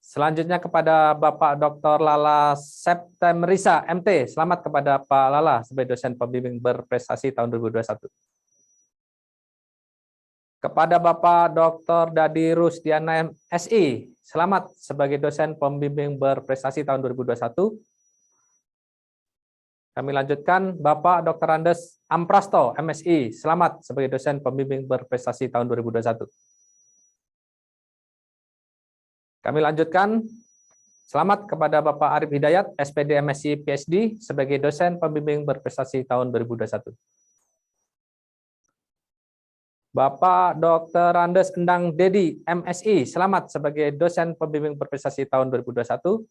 Selanjutnya kepada Bapak Dr. Lala Septemrisa MT, selamat kepada Pak Lala sebagai dosen pembimbing berprestasi tahun 2021. Kepada Bapak Dr. Dadi Rusdiana MSI, selamat sebagai dosen pembimbing berprestasi tahun 2021. Kami lanjutkan, Bapak Dr. Andes Amprasto, MSI, selamat sebagai dosen pembimbing berprestasi tahun 2021. Kami lanjutkan, selamat kepada Bapak Arif Hidayat, SPD MSI PhD, sebagai dosen pembimbing berprestasi tahun 2021. Bapak Dr. Andes Endang Dedi, MSI, selamat sebagai dosen pembimbing berprestasi tahun 2021.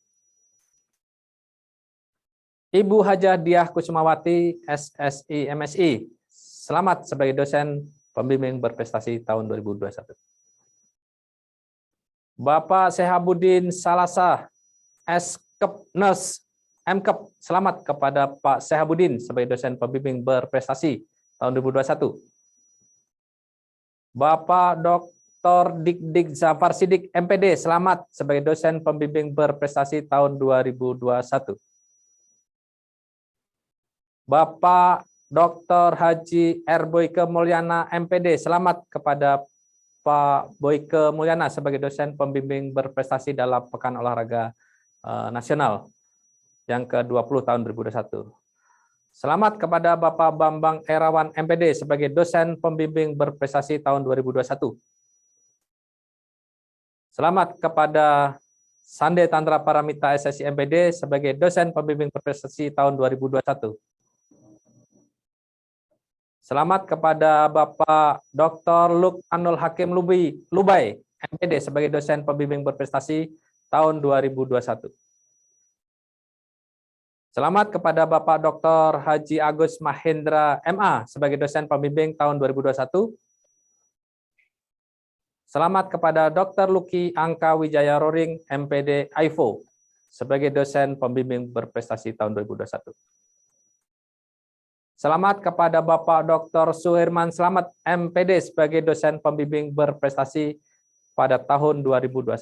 Ibu Hajah Diah Kusumawati, SSI MSI, selamat sebagai dosen pembimbing berprestasi tahun 2021. Bapak Sehabudin Salasa, SKEPNES, MKEP, selamat kepada Pak Sehabudin sebagai dosen pembimbing berprestasi tahun 2021. Bapak Dr. Dik Zafar Sidik, MPD, selamat sebagai dosen pembimbing berprestasi tahun 2021. Bapak Dr. Haji R. Boyke Mulyana, MPD, selamat kepada Pak Boyke Mulyana sebagai dosen pembimbing berprestasi dalam Pekan Olahraga Nasional yang ke-20 tahun 2021. Selamat kepada Bapak Bambang Erawan, MPD, sebagai dosen pembimbing berprestasi tahun 2021. Selamat kepada Sande Tantra Paramita SSI MPD sebagai dosen pembimbing berprestasi tahun 2021. Selamat kepada Bapak Dr. Lukmanul Hakim Lubai, MPD, sebagai dosen pembimbing berprestasi tahun 2021. Selamat kepada Bapak Dr. Haji Agus Mahendra, MA, sebagai dosen pembimbing tahun 2021. Selamat kepada Dr. Luki Angka Wijaya Roring, MPD AIFO, sebagai dosen pembimbing berprestasi tahun 2021. Selamat kepada Bapak Dr. Suherman Slamet, MPD, sebagai dosen pembimbing berprestasi pada tahun 2021.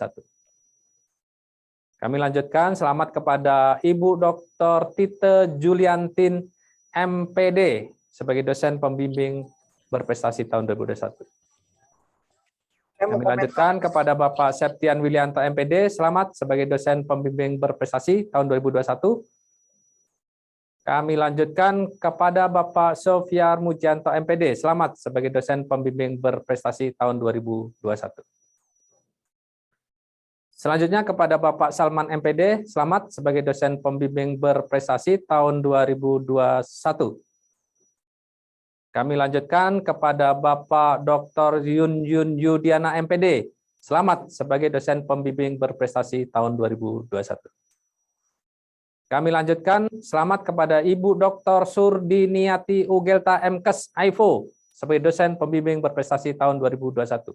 Kami lanjutkan, selamat kepada Ibu Dr. Tite Juliantin, MPD, sebagai dosen pembimbing berprestasi tahun 2021. Kami lanjutkan kepada Bapak Septian Wilianto, MPD, selamat sebagai dosen pembimbing berprestasi tahun 2021. Kami lanjutkan kepada Bapak Sofiar Mujianto, MPD, selamat sebagai dosen pembimbing berprestasi tahun 2021. Selanjutnya kepada Bapak Salman, MPD, selamat sebagai dosen pembimbing berprestasi tahun 2021. Kami lanjutkan kepada Bapak Dr. Yun Yudiana, MPD, selamat sebagai dosen pembimbing berprestasi tahun 2021. Kami lanjutkan, selamat kepada Ibu Dr. Surdiniati Ugelta, MKes AIFO, sebagai dosen pembimbing berprestasi tahun 2021.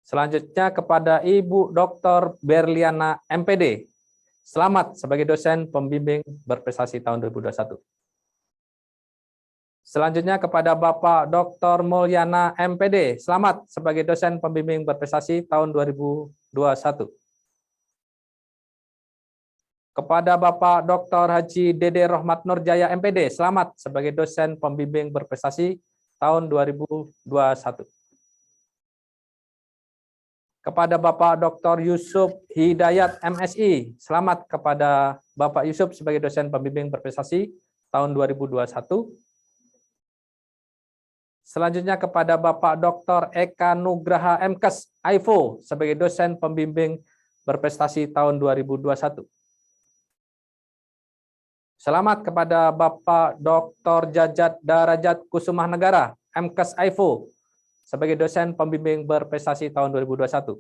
Selanjutnya kepada Ibu Dr. Berliana, MPD, selamat sebagai dosen pembimbing berprestasi tahun 2021. Selanjutnya kepada Bapak Dr. Mulyana MPD, selamat sebagai dosen pembimbing berprestasi tahun 2021. Kepada Bapak Dr. Haji Dede Rohmat Nurjaya MPD, selamat sebagai dosen pembimbing berprestasi tahun 2021. Kepada Bapak Dr. Yusuf Hidayat MSI, selamat kepada Bapak Yusuf sebagai dosen pembimbing berprestasi tahun 2021. Selanjutnya kepada Bapak Dr. Eka Nugraha MKes AIFO sebagai dosen pembimbing berprestasi tahun 2021. Selamat kepada Bapak Dr. Jajat Darajat Kusumah Negara MKes AIFO sebagai dosen pembimbing berprestasi tahun 2021.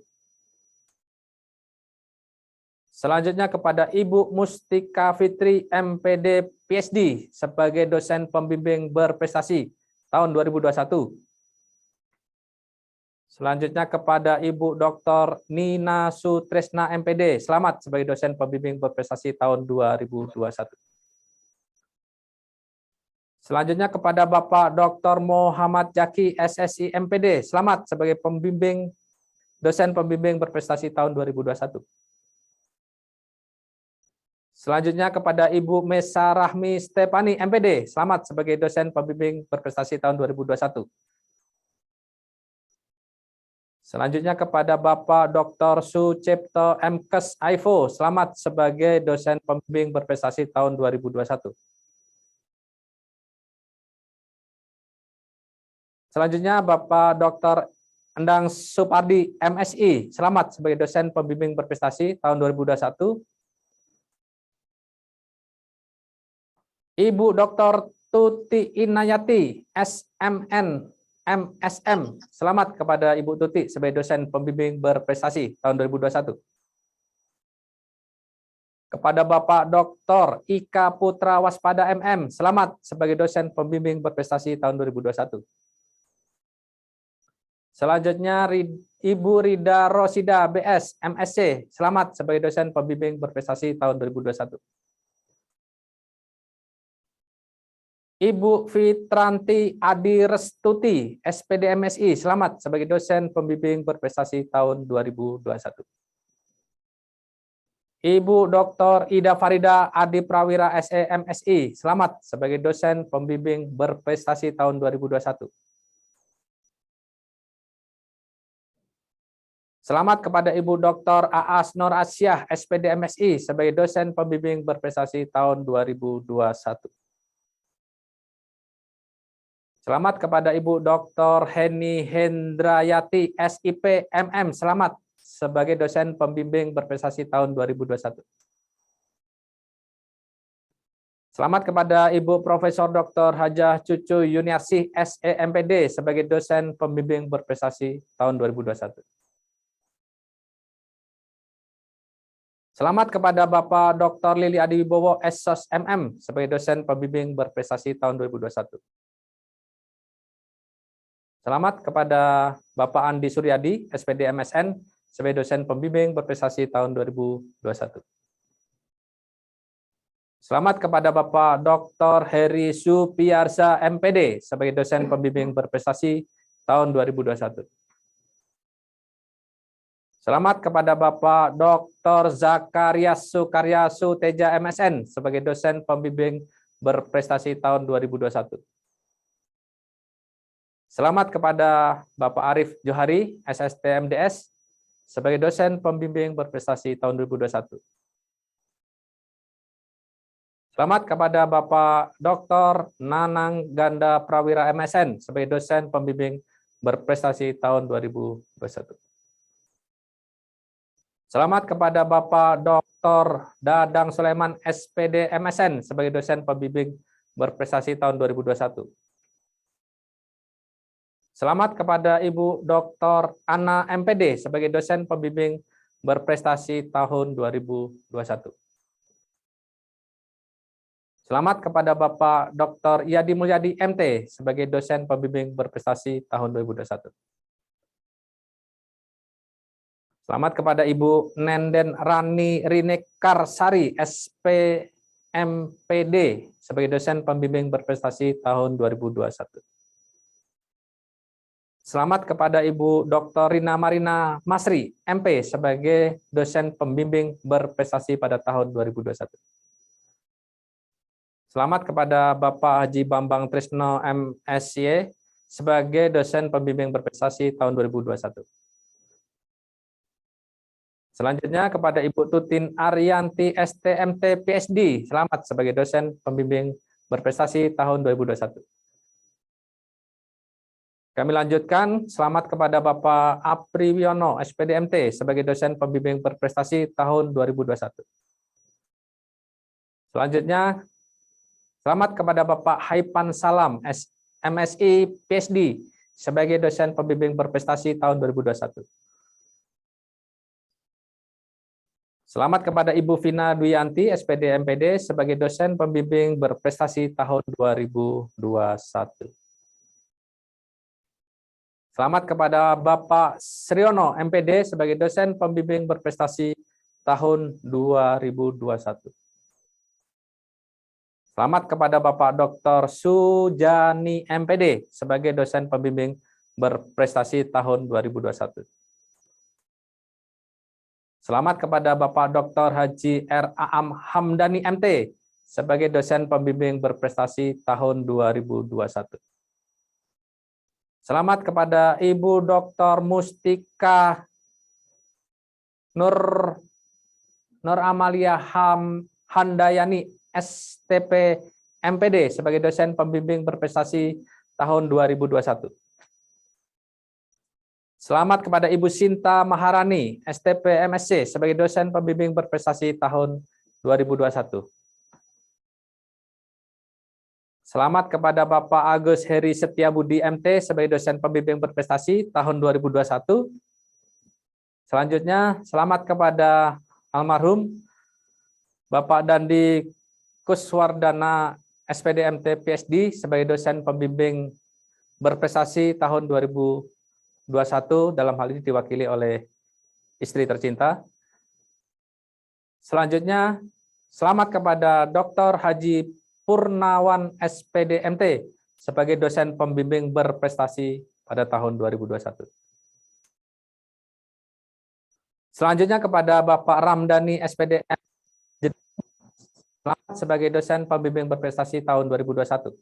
Selanjutnya kepada Ibu Mustika Fitri MPD PhD sebagai dosen pembimbing berprestasi tahun 2021. Selanjutnya kepada Ibu Dr. Nina Sutresna MPD, selamat sebagai dosen pembimbing berprestasi tahun 2021. Selanjutnya kepada Bapak Dr. Muhammad Jaki SSI MPD, selamat sebagai pembimbing dosen pembimbing berprestasi tahun 2021. Selanjutnya kepada Ibu Mesa Rahmi Stepani MPD, selamat sebagai dosen pembimbing berprestasi tahun 2021. Selanjutnya kepada Bapak Dr. Sucipto MKes AIFO, selamat sebagai dosen pembimbing berprestasi tahun 2021. Selanjutnya Bapak Dr. Endang Supardi MSI, selamat sebagai dosen pembimbing berprestasi tahun 2021. Ibu Dr. Tuti Inayati, SMN, MSM, selamat kepada Ibu Tuti sebagai dosen pembimbing berprestasi tahun 2021. Kepada Bapak Dr. Ika Putra Waspada MM, selamat sebagai dosen pembimbing berprestasi tahun 2021. Selanjutnya Ibu Rida Rosida BS, MSc, selamat sebagai dosen pembimbing berprestasi tahun 2021. Ibu Fitranti Adi Restuti, SPD MSI, selamat sebagai dosen pembimbing berprestasi tahun 2021. Ibu Dr. Ida Farida Adi Prawira SE MSI, selamat sebagai dosen pembimbing berprestasi tahun 2021. Selamat kepada Ibu Dr. Aas Nur Asyah, SPD MSI, sebagai dosen pembimbing berprestasi tahun 2021. Selamat kepada Ibu Dr. Heni Hendrayati, SIP MM, selamat sebagai dosen pembimbing berprestasi tahun 2021. Selamat kepada Ibu Profesor Dr. Hajah Cucu Yuniarsih, SEMPD, sebagai dosen pembimbing berprestasi tahun 2021. Selamat kepada Bapak Dr. Lili Adiwibowo, SSOS MM, sebagai dosen pembimbing berprestasi tahun 2021. Selamat kepada Bapak Andi Suryadi, SPD MSN, sebagai dosen pembimbing berprestasi tahun 2021. Selamat kepada Bapak Dr. Heri Supiarsa MPD, sebagai dosen pembimbing berprestasi tahun 2021. Selamat kepada Bapak Dr. Zakarias Sukarya Suteja MSN, sebagai dosen pembimbing berprestasi tahun 2021. Selamat kepada Bapak Arif Johari, SST MDS, sebagai dosen pembimbing berprestasi tahun 2021. Selamat kepada Bapak Dr. Nanang Ganda Prawira MSN, sebagai dosen pembimbing berprestasi tahun 2021. Selamat kepada Bapak Dr. Dadang Sulaiman, SPD MSN, sebagai dosen pembimbing berprestasi tahun 2021. Selamat kepada Ibu Dr. Ana MPD sebagai dosen pembimbing berprestasi tahun 2021. Selamat kepada Bapak Dr. Yadi Mulyadi MT sebagai dosen pembimbing berprestasi tahun 2021. Selamat kepada Ibu Nenden Rani Rinekarsari, MPD sebagai dosen pembimbing berprestasi tahun 2021. Selamat kepada Ibu Dr. Rina Marina Masri, MP, sebagai dosen pembimbing berprestasi pada tahun 2021. Selamat kepada Bapak Haji Bambang Trisno, MSy, sebagai dosen pembimbing berprestasi tahun 2021. Selanjutnya kepada Ibu Tutin Arianti, STMT, PSD, selamat sebagai dosen pembimbing berprestasi tahun 2021. Kami lanjutkan, selamat kepada Bapak Apri Wiono, SPDMT, sebagai dosen pembimbing berprestasi tahun 2021. Selanjutnya, selamat kepada Bapak Haipan Salam, MSI, PSD, sebagai dosen pembimbing berprestasi tahun 2021. Selamat kepada Ibu Vina Duyanti, SPD MPD, sebagai dosen pembimbing berprestasi tahun 2021. Selamat kepada Bapak Sriono, MPD, sebagai dosen pembimbing berprestasi tahun 2021. Selamat kepada Bapak Dr. Sujani, MPD, sebagai dosen pembimbing berprestasi tahun 2021. Selamat kepada Bapak Dr. Haji R. Aam Hamdani, MT, sebagai dosen pembimbing berprestasi tahun 2021. Selamat kepada Ibu Dr. Mustika Nur Amalia Handayani, STP MPD, sebagai dosen pembimbing berprestasi tahun 2021. Selamat kepada Ibu Sinta Maharani, STP MSc, sebagai dosen pembimbing berprestasi tahun 2021. Selamat kepada Bapak Agus Heri Setiabudi, MT, sebagai dosen pembimbing berprestasi tahun 2021. Selanjutnya, selamat kepada almarhum Bapak Dandi Kuswardana, SPD MT PSD, sebagai dosen pembimbing berprestasi tahun 2021, dalam hal ini diwakili oleh istri tercinta. Selanjutnya, selamat kepada Dr. Haji Purnawan, SPD MT, sebagai dosen pembimbing berprestasi pada tahun 2021. Selanjutnya kepada Bapak Ramdhani, SPD MT, selamat sebagai dosen pembimbing berprestasi tahun 2021.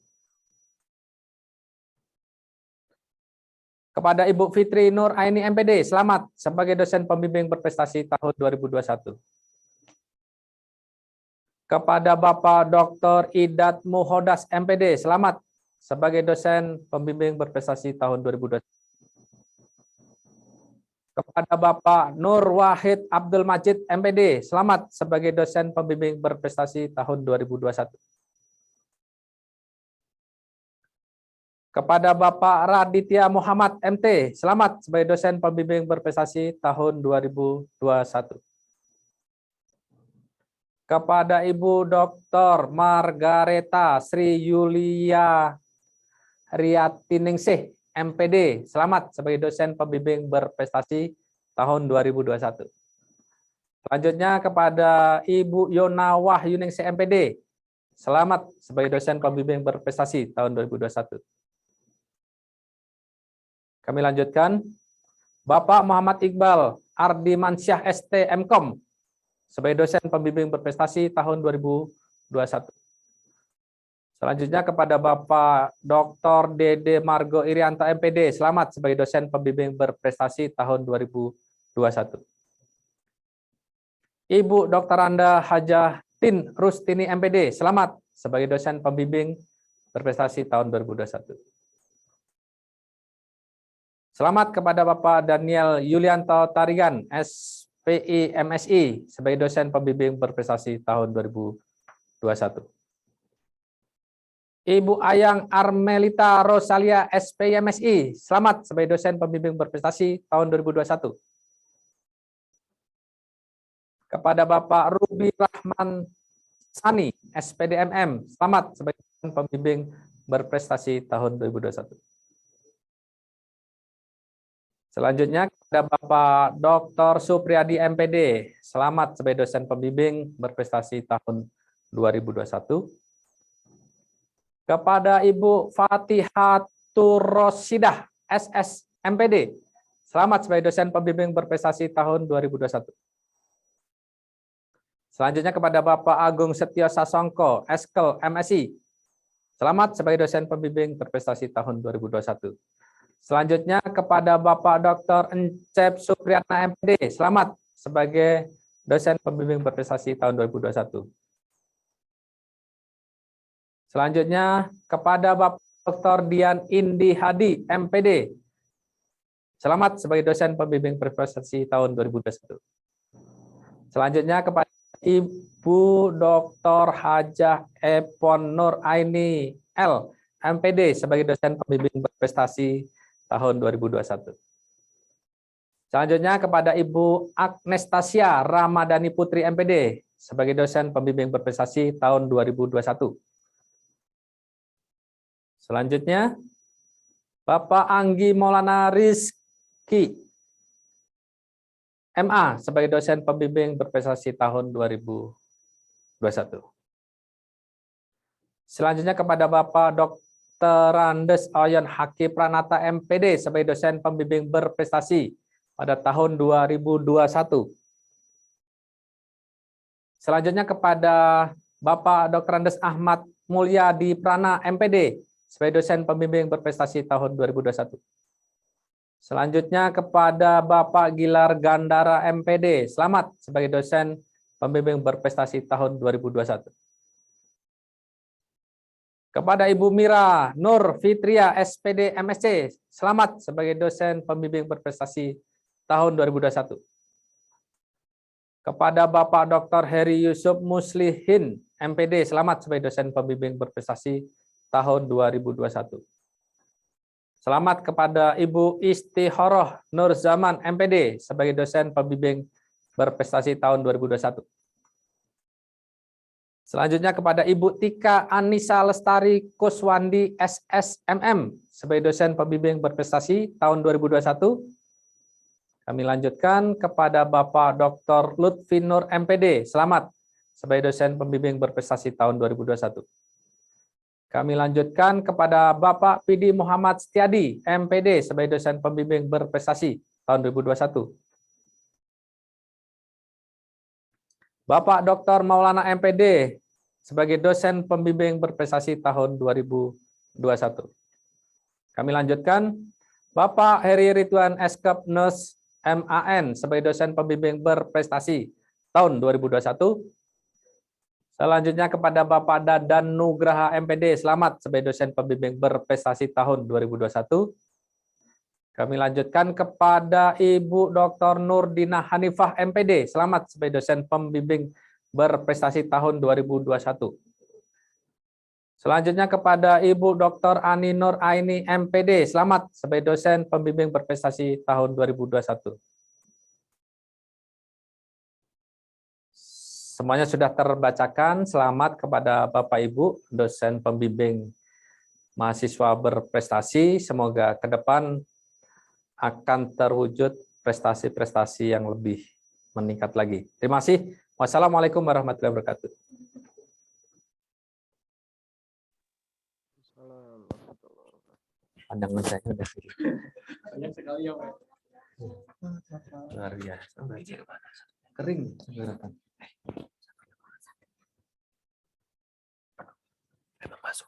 Kepada Ibu Fitri Nur Aini, MPD, selamat sebagai dosen pembimbing berprestasi tahun 2021. Kepada Bapak Dr. Idat Muhodas, MPD, selamat sebagai dosen pembimbing berprestasi tahun 2021. Kepada Bapak Nur Wahid Abdul Majid, MPD, selamat sebagai dosen pembimbing berprestasi tahun 2021. Kepada Bapak Raditya Muhammad, MT, selamat sebagai dosen pembimbing berprestasi tahun 2021. Kepada Ibu Dr. Margareta Sri Yulia Riatiningsih, MPD, selamat sebagai dosen pembimbing berprestasi tahun 2021. Selanjutnya kepada Ibu Yona Wahyuningsih, MPD, selamat sebagai dosen pembimbing berprestasi tahun 2021. Kami lanjutkan. Bapak Muhammad Iqbal Ardi Mansyah, ST Mkom, sebagai dosen pembimbing berprestasi tahun 2021. Selanjutnya kepada Bapak Dr. Dede Margo Irianto, MPD, selamat sebagai dosen pembimbing berprestasi tahun 2021. Ibu Dr. Anda Hajah Tin Rustini, MPD, selamat sebagai dosen pembimbing berprestasi tahun 2021. Selamat kepada Bapak Daniel Yulianto Tarigan, SPI MSI, sebagai dosen pembimbing berprestasi tahun 2021. Ibu Ayang Armelita Rosalia, SPI MSI, selamat sebagai dosen pembimbing berprestasi tahun 2021. Kepada Bapak Ruby Rahman Sani, SPDMM, selamat sebagai dosen pembimbing berprestasi tahun 2021. Selanjutnya kepada Bapak Dr. Supriyadi, MPD, selamat sebagai dosen pembimbing berprestasi tahun 2021. Kepada Ibu Fatihatur Rosidah, SS, MPD. Selamat sebagai dosen pembimbing berprestasi tahun 2021. Selanjutnya kepada Bapak Agung Setio Sasongko, Eskel, MSI. Selamat sebagai dosen pembimbing berprestasi tahun 2021. Selanjutnya kepada Bapak Dr. Encep Supriyatna, MPD. Selamat sebagai dosen pembimbing berprestasi tahun 2021. Selanjutnya kepada Bapak Dr. Dian Indi Hadi, MPD. Selamat sebagai dosen pembimbing berprestasi tahun 2021. Selanjutnya kepada Ibu Dr. Hajah Epon Nur Aini L, MPD sebagai dosen pembimbing berprestasi tahun 2021. Selanjutnya kepada Ibu Agnestasia Ramadhani Putri, MPD sebagai dosen pembimbing berprestasi tahun 2021. Selanjutnya, Bapak Anggi Maulana Rizki, MA, sebagai dosen pembimbing berprestasi tahun 2021. Selanjutnya kepada Bapak Dr. Randes Oyon Haki Pranata, MPD, sebagai dosen pembimbing berprestasi pada tahun 2021. Selanjutnya kepada Bapak Dr. Randes Ahmad Mulyadi Prana, MPD, sebagai dosen pembimbing berprestasi tahun 2021. Selanjutnya kepada Bapak Gilar Gandara, MPD. Selamat sebagai dosen pembimbing berprestasi tahun 2021. Kepada Ibu Mira Nur Fitria, SPD, MSc. Selamat sebagai dosen pembimbing berprestasi tahun 2021. Kepada Bapak Dr. Heri Yusuf Muslihin, MPD. Selamat sebagai dosen pembimbing berprestasi tahun 2021. Selamat kepada Ibu Istihoroh Nur Zaman, MPD, sebagai dosen pembimbing berprestasi tahun 2021. Selanjutnya kepada Ibu Tika Anissa Lestari Kuswandi, SSMM, sebagai dosen pembimbing berprestasi tahun 2021. Kami lanjutkan kepada Bapak Dr. Lutfi Nur, MPD. Selamat sebagai dosen pembimbing berprestasi tahun 2021. Kami lanjutkan kepada Bapak Pidi Muhammad Setiadi, MPD, sebagai dosen pembimbing berprestasi tahun 2021. Bapak Dr. Maulana, MPD, sebagai dosen pembimbing berprestasi tahun 2021. Kami lanjutkan Bapak Heri Ridwan Eskep Nus, MAN, sebagai dosen pembimbing berprestasi tahun 2021. Selanjutnya kepada Bapak Dadan Nugraha, MPD, selamat sebagai dosen pembimbing berprestasi tahun 2021. Kami lanjutkan kepada Ibu Dr. Nurdina Hanifah, MPD, selamat sebagai dosen pembimbing berprestasi tahun 2021. Selanjutnya kepada Ibu Dr. Ani Nur Aini, MPD, selamat sebagai dosen pembimbing berprestasi tahun 2021. Semuanya sudah terbacakan. Selamat kepada Bapak Ibu, dosen pembimbing mahasiswa berprestasi. Semoga ke depan akan terwujud prestasi-prestasi yang lebih meningkat lagi. Terima kasih. Wassalamualaikum warahmatullahi wabarakatuh. Pandangan saya udah Banyak sekali ya, Pak. luar biasa. Kering. Masuk.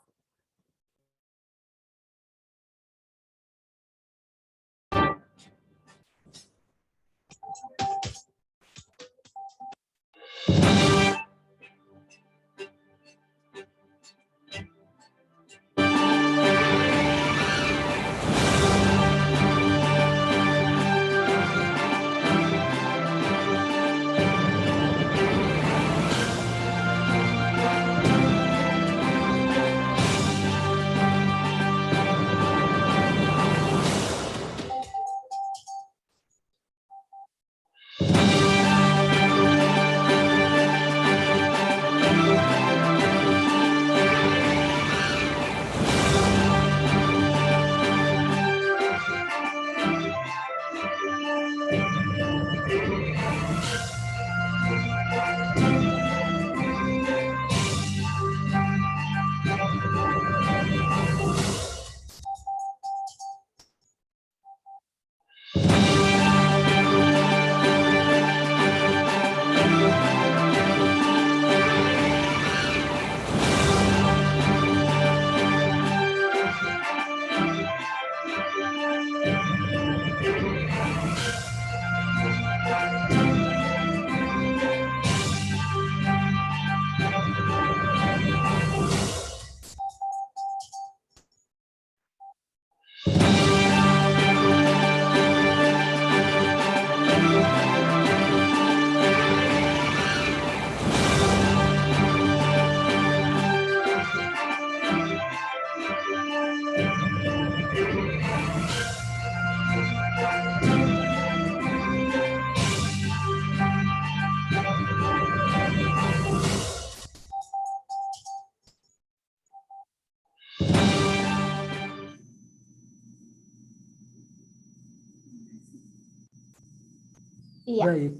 Iya. Baik.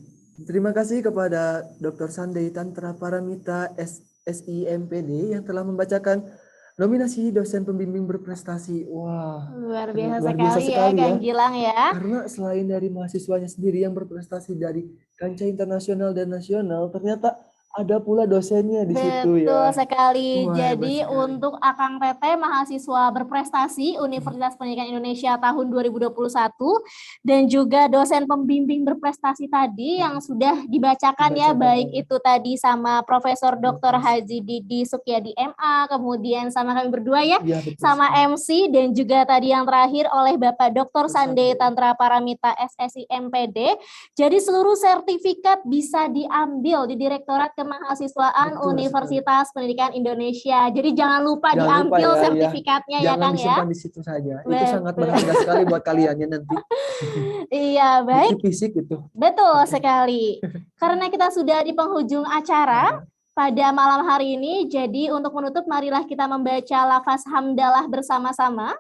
Terima kasih kepada Dr. Sandei Tantra Paramita SIMPD yang telah membacakan nominasi dosen pembimbing berprestasi. Wah, Luar biasa luar biasa sekali ya sekali Kang ya. Gilang ya. Karena selain dari mahasiswanya sendiri yang berprestasi dari kancah internasional dan nasional, ternyata ada pula dosennya di situ Betul ya. sekali. Wah, Jadi hebat sekali. untuk Akang Teteh mahasiswa berprestasi Universitas Pendidikan Indonesia tahun 2021 dan juga dosen pembimbing berprestasi tadi yang sudah dibacakan ya, baik itu tadi sama Profesor Dr. Haji Didi Sukyadi MA, kemudian sama kami berdua ya, Iya, betul sama sekali. MC, dan juga tadi yang terakhir oleh Bapak Dr. Sandei Tantra Paramita SSI MPD. Jadi seluruh sertifikat bisa diambil di Direktorat Kemahasiswaan Betul Universitas Pendidikan Indonesia. Jadi jangan lupa Jangan lupa diambil ya, sertifikatnya ya jangan Kang ya. disimpan di situ saja. Itu Betul. sangat berharga sekali buat kalian ya nanti. Iya, baik. Bukti fisik itu. Betul sekali. Karena kita sudah di penghujung acara pada malam hari ini, jadi untuk menutup marilah kita membaca lafaz hamdalah bersama-sama.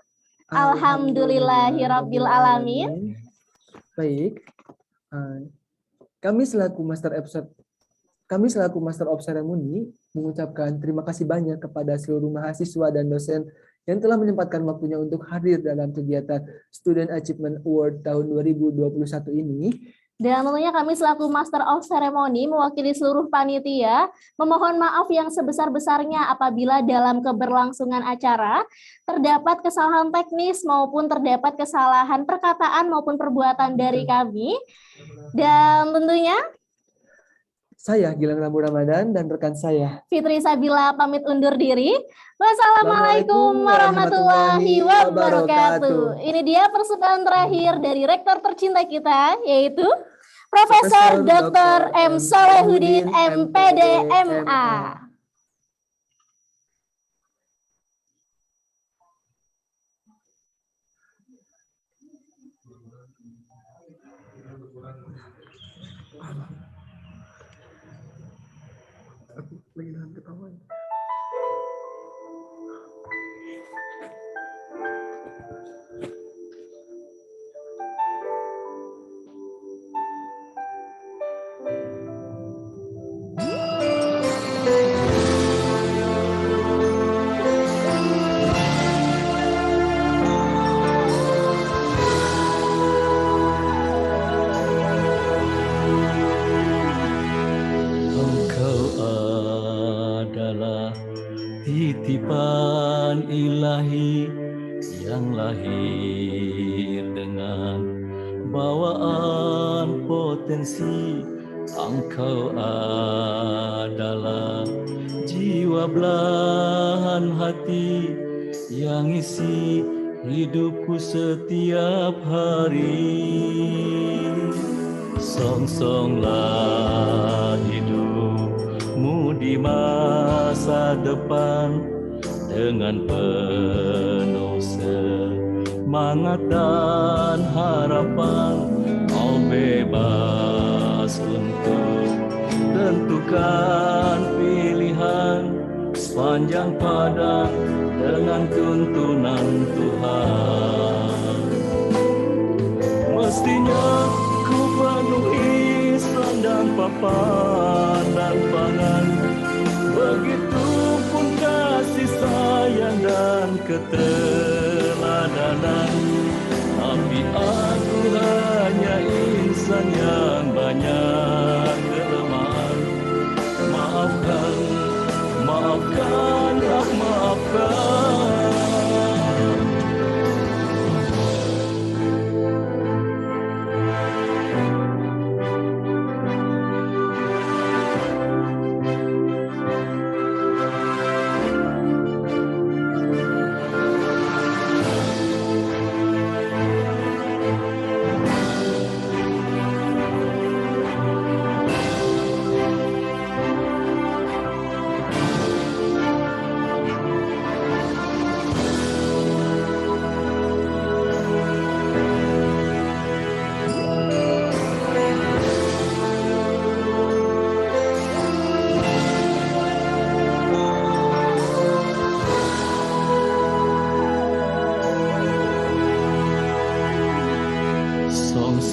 Alhamdulillahirabbil alamin. Baik. Kami selaku Master of Ceremony mengucapkan terima kasih banyak kepada seluruh mahasiswa dan dosen yang telah menyempatkan waktunya untuk hadir dalam kegiatan Student Achievement Award tahun 2021 ini. Dan tentunya kami selaku Master of Ceremony mewakili seluruh panitia memohon maaf yang sebesar-besarnya apabila dalam keberlangsungan acara terdapat kesalahan teknis maupun terdapat kesalahan perkataan maupun perbuatan dari kami. Dan tentunya saya Gilang Rambu Ramadan dan rekan saya Fitri Sabila pamit undur diri. Wassalamualaikum warahmatullahi wabarakatuh. Ini dia persembahan terakhir dari rektor tercinta kita, yaitu Profesor Dr. M. Solehudin MPD MA. lagi dalam ketahuan. Titipan ilahi yang lahir dengan bawaan potensi. Engkau adalah jiwa belahan hati yang isi hidupku setiap hari. Songsonglah hidupmu di masa depan dengan penuh semangat dan harapan. Kau bebas untuk tentukan pilihan sepanjang padang dengan tuntunan Tuhan. Mestinya ku penuhi sandang papan dan pangan, begitupun kasih sayang dan keteladanan. Tapi aku hanya insan yang banyak kelemahan. Maafkan, maafkan, maafkan.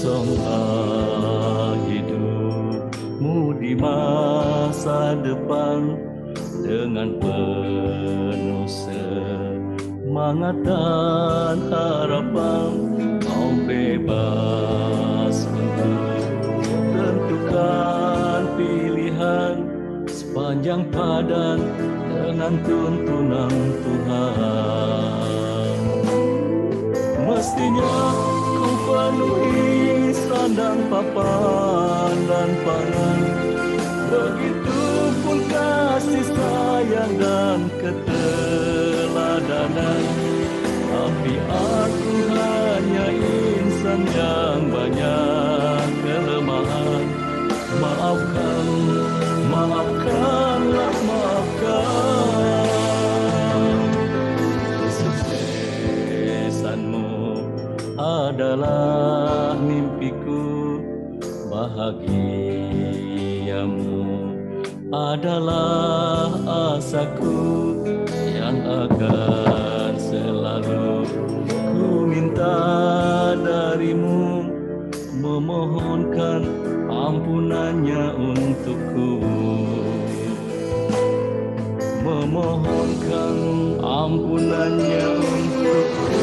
Songsonglah depan dengan penuh semangat dan harapan. Kau bebas untuk tentukan pilihan sepanjang padan dengan tuntunan Tuhan. Mestinya kau penuhi sandang, papan, dan pangan. Begitupun kasih sayang dan keteladanan. Tapi aku hanya insan yang banyak kelemahan. Maafkan, maafkanlah, maafkan. Kesuksesanmu adalah mimpiku, bahagiamu adalah asaku, yang akan selalu ku minta darimu, memohonkan ampunannya untukku, memohonkan ampunannya untukku.